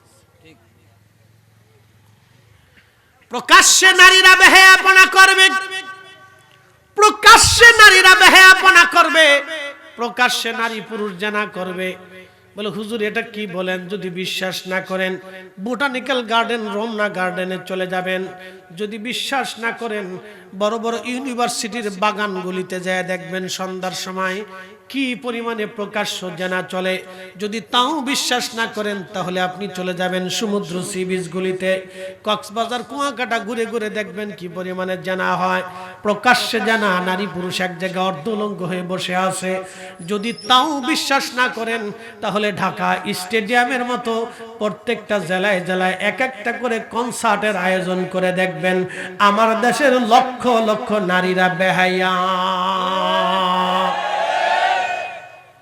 প্রকাশ্যে নারীরা বেহায়াপনা করবে, প্রকাশ্যে নারীরা বেহায়াপনা করবে, প্রকাশ্যে নারী পুরুষ জানা করবে। বলে, হুজুর এটা কি বলেন? যদি বিশ্বাস না করেন বোটানিক্যাল গার্ডেন, রমনা গার্ডেনে চলে যাবেন। যদি বিশ্বাস না করেন বড় বড় ইউনিভার্সিটির বাগানগুলিতে যায় দেখবেন সন্ধ্যার সময় কি পরিমাণে প্রকাশ্য জানা চলে। যদি তাও বিশ্বাস না করেন তাহলে আপনি চলে যাবেন সমুদ্র সি বিচগুলিতে, কক্সবাজার, কুয়াকাটা ঘুরে ঘুরে দেখবেন কি পরিমাণে জানা হয়। প্রকাশ্যে জানা, নারী পুরুষ এক জায়গায় অর্ধলঙ্গ হয়ে বসে আছে। যদি তাও বিশ্বাস না করেন তাহলে ঢাকা স্টেডিয়ামের মতো প্রত্যেকটা জেলায় জেলায় এক একটা করে কনসার্টের আয়োজন করে দেখবেন আমার দেশের লক্ষ লক্ষ নারীরা বেহায়া।